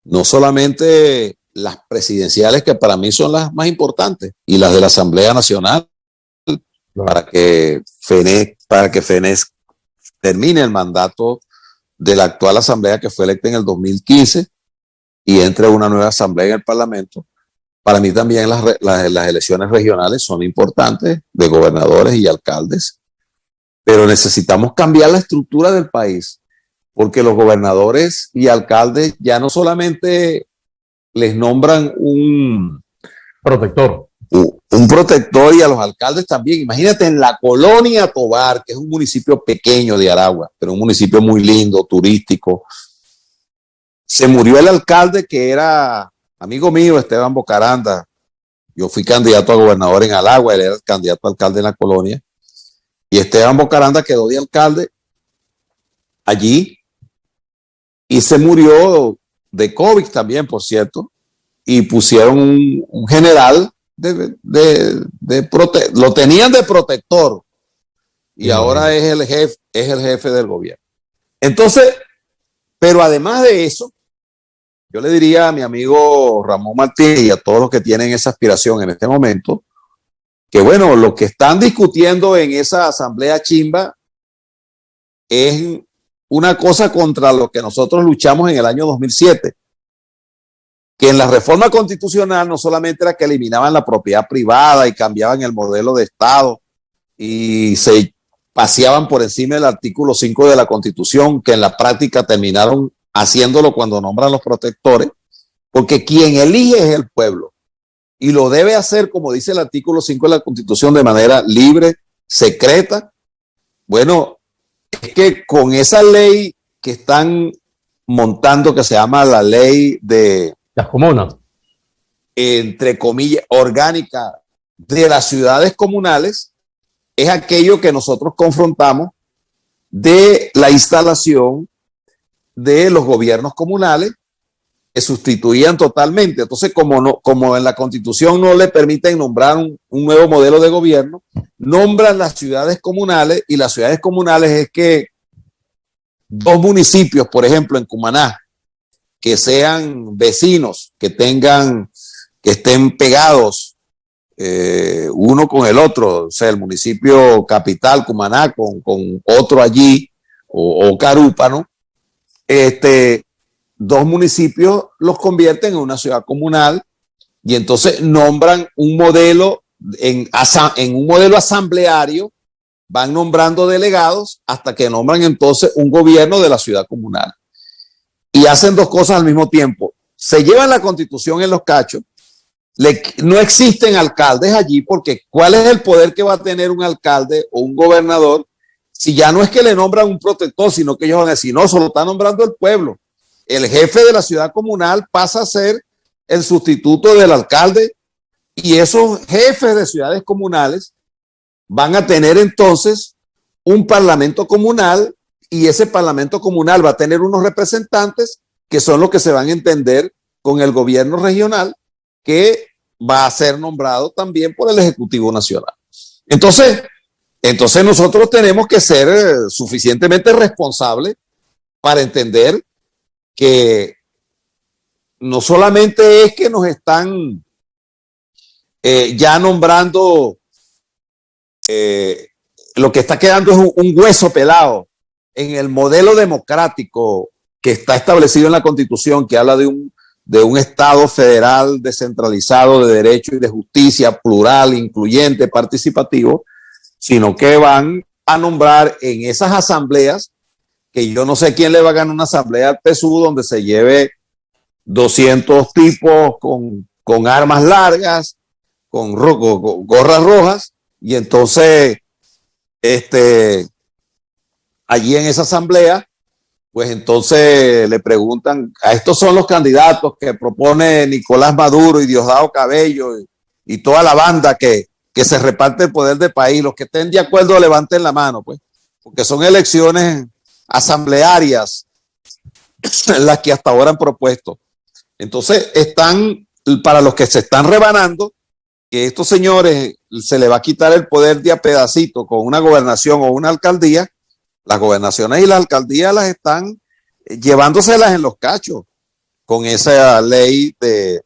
No solamente las presidenciales, que para mí son las más importantes, y las de la Asamblea Nacional, para que FENES termine el mandato de la actual asamblea que fue electa en el 2015 y entre una nueva asamblea en el Parlamento. Para mí también las elecciones regionales son importantes, de gobernadores y alcaldes, pero necesitamos cambiar la estructura del país, porque los gobernadores y alcaldes ya no solamente les nombran un protector, y a los alcaldes también. Imagínate en la Colonia Tovar, que es un municipio pequeño de Aragua, pero un municipio muy lindo, turístico. Se murió el alcalde que era amigo mío, Esteban Bocaranda. Yo fui candidato a gobernador en Aragua, él era el candidato a alcalde en la Colonia. Y Esteban Bocaranda quedó de alcalde allí y se murió de COVID también, por cierto. Y pusieron un general lo tenían de protector, y ahora es el jefe del gobierno. Entonces, pero además de eso, yo le diría a mi amigo Ramón Martínez y a todos los que tienen esa aspiración en este momento, que bueno, lo que están discutiendo en esa asamblea chimba es una cosa contra lo que nosotros luchamos en el año 2007, que en la reforma constitucional no solamente era que eliminaban la propiedad privada y cambiaban el modelo de Estado y se paseaban por encima del artículo 5 de la Constitución, que en la práctica terminaron haciéndolo cuando nombran los protectores, porque quien elige es el pueblo y lo debe hacer, como dice el artículo 5 de la Constitución, de manera libre, secreta. Bueno, es que con esa ley que están montando, que se llama la ley de
las comunas,
entre comillas, orgánica de las ciudades comunales, es aquello que nosotros confrontamos de la instalación de los gobiernos comunales que sustituían totalmente. Entonces, como en la Constitución no le permiten nombrar un nuevo modelo de gobierno, nombran las ciudades comunales, y las ciudades comunales es que dos municipios, por ejemplo, en Cumaná, que sean vecinos, que estén pegados uno con el otro, o sea, el municipio capital, Cumaná, con otro allí, o Carúpano, dos municipios los convierten en una ciudad comunal, y entonces nombran un modelo, en un modelo asambleario, van nombrando delegados hasta que nombran entonces un gobierno de la ciudad comunal. Y hacen dos cosas al mismo tiempo. Se llevan la Constitución en los cachos. No existen alcaldes allí, porque ¿cuál es el poder que va a tener un alcalde o un gobernador si ya no es que le nombran un protector, sino que ellos van a decir, no, solo está nombrando el pueblo? El jefe de la ciudad comunal pasa a ser el sustituto del alcalde, y esos jefes de ciudades comunales van a tener entonces un parlamento comunal, y ese parlamento comunal va a tener unos representantes que son los que se van a entender con el gobierno regional, que va a ser nombrado también por el Ejecutivo Nacional. Entonces nosotros tenemos que ser suficientemente responsables para entender que no solamente es que nos están ya nombrando, lo que está quedando es un hueso pelado en el modelo democrático que está establecido en la Constitución, que habla de un Estado federal descentralizado de derecho y de justicia, plural, incluyente, participativo, sino que van a nombrar en esas asambleas, que yo no sé quién le va a ganar una asamblea al PSUV donde se lleve 200 tipos con armas largas, con gorras rojas, y entonces allí en esa asamblea, pues entonces le preguntan, a estos son los candidatos que propone Nicolás Maduro y Diosdado Cabello y toda la banda que se reparte el poder del país. Los que estén de acuerdo levanten la mano, pues, porque son elecciones asamblearias las que hasta ahora han propuesto. Entonces están, para los que se están rebanando, que estos señores se les va a quitar el poder de a pedacito con una gobernación o una alcaldía. Las gobernaciones y las alcaldías las están llevándoselas en los cachos con esa ley de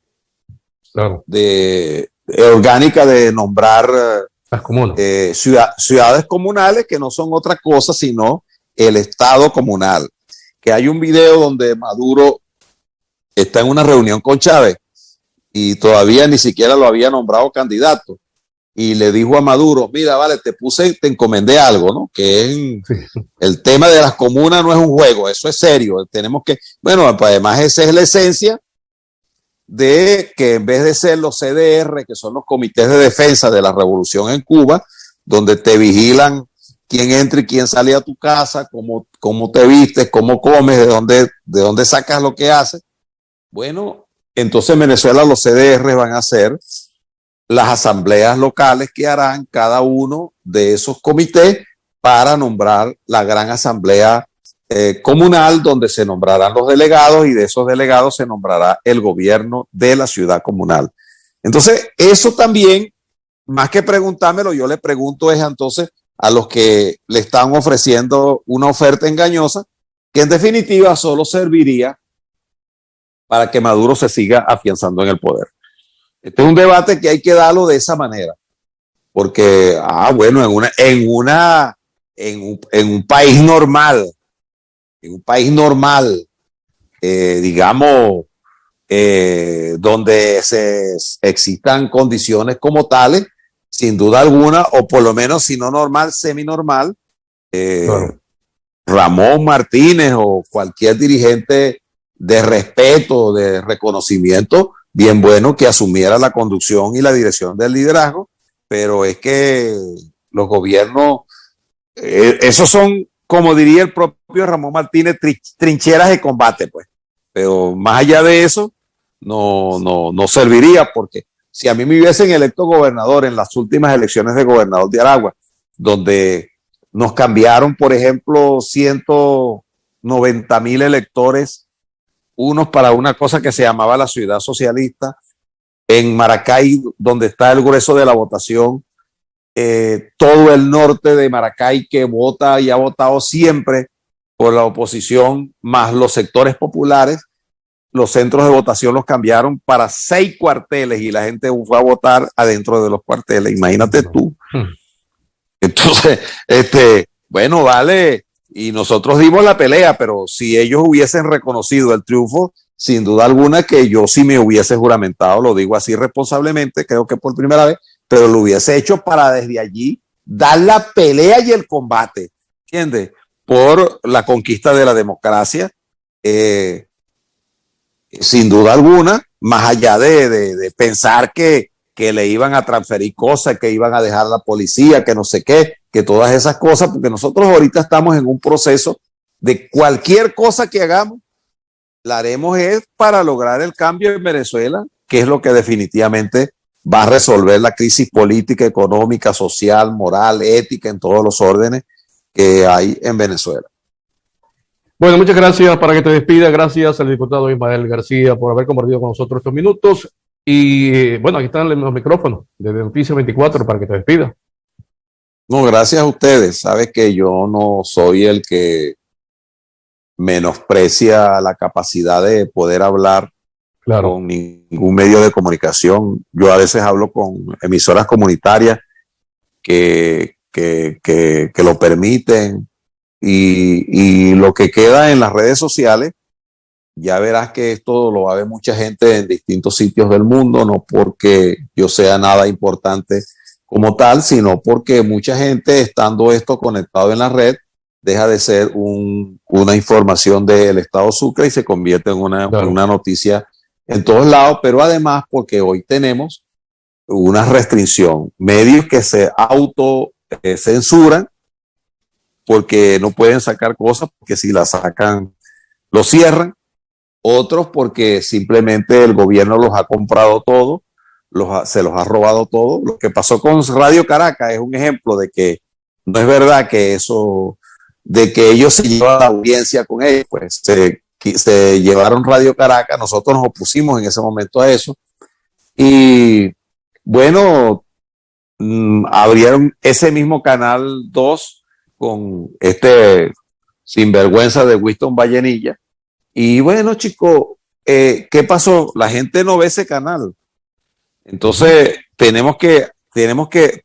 orgánica de nombrar
las comunas,
ciudades comunales, que no son otra cosa sino el Estado comunal. Que hay un video donde Maduro está en una reunión con Chávez y todavía ni siquiera lo había nombrado candidato, y le dijo a Maduro, mira, vale, te encomendé algo, ¿no? Que es el tema de las comunas, no es un juego, eso es serio, tenemos que, bueno, pues además esa es la esencia de que en vez de ser los CDR, que son los comités de defensa de la revolución en Cuba, donde te vigilan quién entra y quién sale a tu casa, cómo te vistes, cómo comes, de dónde sacas lo que haces. Bueno, entonces en Venezuela los CDR van a ser las asambleas locales que harán cada uno de esos comités para nombrar la gran asamblea comunal, donde se nombrarán los delegados, y de esos delegados se nombrará el gobierno de la ciudad comunal. Entonces, eso también, más que preguntármelo, yo le pregunto es entonces, a los que le están ofreciendo una oferta engañosa que en definitiva solo serviría para que Maduro se siga afianzando en el poder. Este es un debate que hay que darlo de esa manera, porque, bueno, en un país normal, digamos, donde existan condiciones como tales, sin duda alguna, o por lo menos si no normal, semi-normal, claro. Ramón Martínez o cualquier dirigente de respeto, de reconocimiento, bien bueno que asumiera la conducción y la dirección del liderazgo, pero es que los gobiernos, esos son, como diría el propio Ramón Martínez, trincheras de combate, pues. Pero más allá de eso, no serviría, porque si a mí me hubiesen electo gobernador en las últimas elecciones de gobernador de Aragua, donde nos cambiaron, por ejemplo, 190,000 electores, unos para una cosa que se llamaba la Ciudad Socialista, en Maracay, donde está el grueso de la votación, todo el norte de Maracay que vota y ha votado siempre por la oposición, más los sectores populares, los centros de votación los cambiaron para 6 cuarteles y la gente fue a votar adentro de los cuarteles. Imagínate tú. Entonces, bueno, vale, y nosotros dimos la pelea, pero si ellos hubiesen reconocido el triunfo, sin duda alguna que yo sí me hubiese juramentado, lo digo así responsablemente, creo que por primera vez, pero lo hubiese hecho para desde allí dar la pelea y el combate, ¿entiendes? Por la conquista de la democracia, sin duda alguna, más allá de pensar que le iban a transferir cosas, que iban a dejar la policía, que no sé qué, que todas esas cosas, porque nosotros ahorita estamos en un proceso de cualquier cosa que hagamos, la haremos es para lograr el cambio en Venezuela, que es lo que definitivamente va a resolver la crisis política, económica, social, moral, ética, en todos los órdenes que hay en Venezuela.
Bueno, muchas gracias. Para que te despida, gracias al diputado Ismael García por haber compartido con nosotros estos minutos. Y bueno, aquí están los micrófonos de Noticias 24 para que te despida.
No, gracias a ustedes. Sabes que yo no soy el que menosprecia la capacidad de poder hablar con ningún medio de comunicación. Yo a veces hablo con emisoras comunitarias que lo permiten, y lo que queda en las redes sociales, ya verás que esto lo va a ver mucha gente en distintos sitios del mundo, no porque yo sea nada importante como tal, sino porque mucha gente, estando esto conectado en la red, deja de ser una información del Estado Sucre y se convierte en una noticia en todos lados, pero además porque hoy tenemos una restricción, medios que se autocensuran porque no pueden sacar cosas, porque si las sacan lo cierran, otros porque simplemente el gobierno los ha comprado todo, se los ha robado todo. Lo que pasó con Radio Caracas es un ejemplo de que no es verdad que eso, de que ellos se llevan la audiencia con ellos, pues se llevaron Radio Caracas, nosotros nos opusimos en ese momento a eso, y bueno, abrieron ese mismo Canal 2 con este sinvergüenza de Winston Vallenilla, y bueno, chicos, ¿qué pasó? La gente no ve ese canal. Entonces tenemos que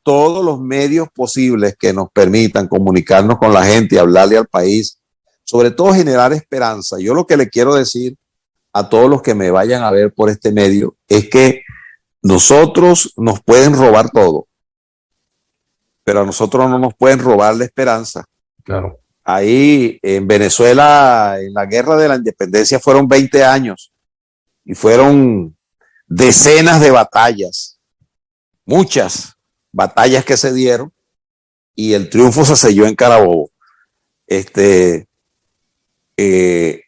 todos los medios posibles que nos permitan comunicarnos con la gente y hablarle al país, sobre todo generar esperanza. Yo lo que le quiero decir a todos los que me vayan a ver por este medio es que nosotros nos pueden robar todo, pero a nosotros no nos pueden robar la esperanza.
Claro.
Ahí en Venezuela, en la guerra de la independencia, fueron 20 años y fueron decenas de batallas, muchas batallas que se dieron, y el triunfo se selló en Carabobo.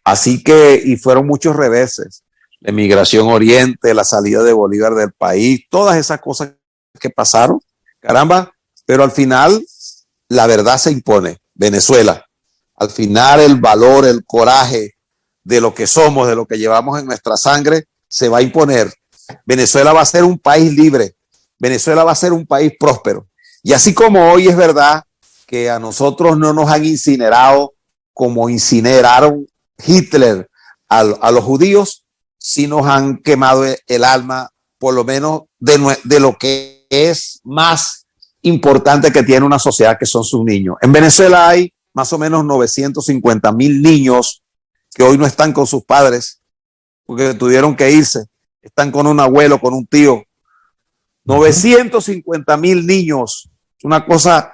Así que, y fueron muchos reveses, la emigración oriente, la salida de Bolívar del país, todas esas cosas que pasaron, caramba, pero al final la verdad se impone. Venezuela, al final el valor, el coraje de lo que somos, de lo que llevamos en nuestra sangre, se va a imponer. Venezuela va a ser un país libre, Venezuela va a ser un país próspero. Y así como hoy es verdad que a nosotros no nos han incinerado como incineraron Hitler a los judíos, sí nos han quemado el alma, por lo menos de lo que es más importante que tiene una sociedad, que son sus niños. En Venezuela hay más o menos 950,000 niños que hoy no están con sus padres porque tuvieron que irse, están con un abuelo, con un tío. 950,000 niños, una cosa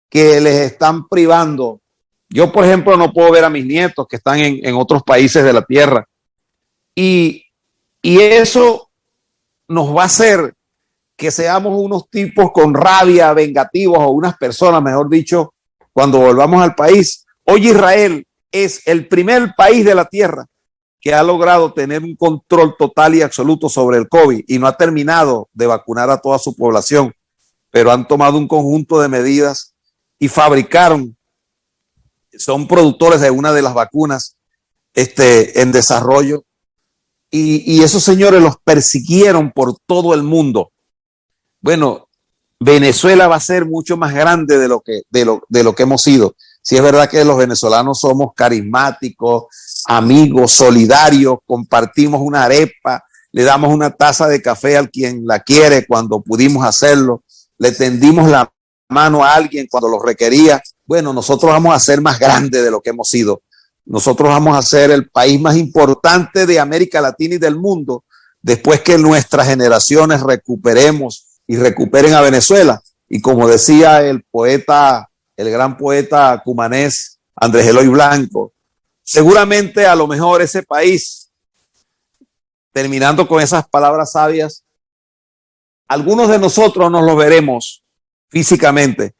que les están privando. Yo, por ejemplo, no puedo ver a mis nietos que están en otros países de la tierra. Y eso nos va a hacer que seamos unos tipos con rabia, vengativos, o unas personas, mejor dicho, cuando volvamos al país. Hoy Israel es el primer país de la tierra que ha logrado tener un control total y absoluto sobre el COVID y no ha terminado de vacunar a toda su población, pero han tomado un conjunto de medidas y fabricaron, son productores de una de las vacunas en desarrollo, y esos señores los persiguieron por todo el mundo. Bueno, Venezuela va a ser mucho más grande de lo que hemos sido. Si es verdad que los venezolanos somos carismáticos, amigos, solidarios, compartimos una arepa, le damos una taza de café a quien la quiere cuando pudimos hacerlo, le tendimos la mano a alguien cuando lo requería. Bueno, nosotros vamos a ser más grandes de lo que hemos sido. Nosotros vamos a ser el país más importante de América Latina y del mundo después que nuestras generaciones recuperemos y recuperen a Venezuela. Y como decía el gran poeta cumanés Andrés Eloy Blanco, seguramente a lo mejor ese país, terminando con esas palabras sabias, algunos de nosotros nos lo veremos físicamente,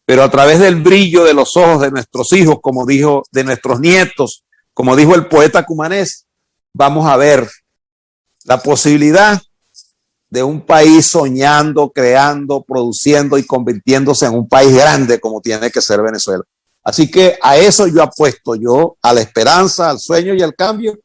pero a través del brillo de los ojos de nuestros hijos, como dijo, de nuestros nietos, como dijo el poeta cumanés, vamos a ver la posibilidad de un país soñando, creando, produciendo y convirtiéndose en un país grande como tiene que ser Venezuela. Así que a eso yo apuesto, yo a la esperanza, al sueño y al cambio,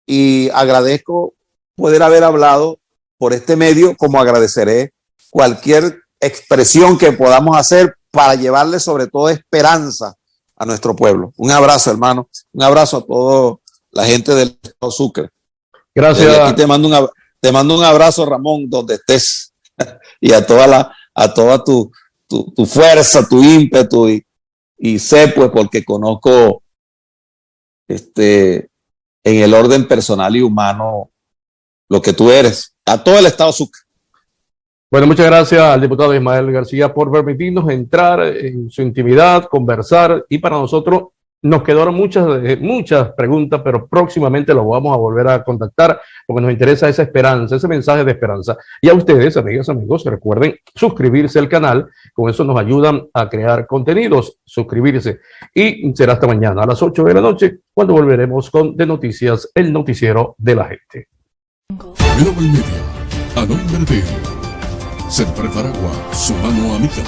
y agradezco poder haber hablado por este medio, como agradeceré cualquier expresión que podamos hacer para llevarle sobre todo esperanza a nuestro pueblo. Un abrazo, hermano, un abrazo a toda la gente del Estado Sucre.
Gracias.
Desde aquí te mando un abrazo, Ramón, donde estés, y a toda tu fuerza, tu ímpetu, y sé, pues, porque conozco en el orden personal y humano lo que tú eres, a todo el Estado Sucre.
Bueno, muchas gracias al diputado Ismael García por permitirnos entrar en su intimidad, conversar, y para nosotros nos quedaron muchas preguntas, pero próximamente lo vamos a volver a contactar porque nos interesa esa esperanza, ese mensaje de esperanza. Y a ustedes, amigas, amigos, recuerden suscribirse al canal, con eso nos ayudan a crear contenidos, suscribirse. Y será hasta mañana a las 8 de la noche cuando volveremos con De Noticias, el noticiero de la gente.
Global Media, a nombre de Serpref Aragua, su mano amiga.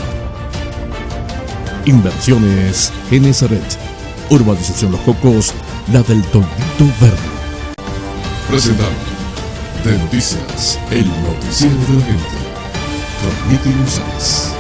Inversiones Genesaret. Urbanización Los Cocos, la del Tontito Verde. Presentando De Noticias, el noticiero de la gente. Transmite González.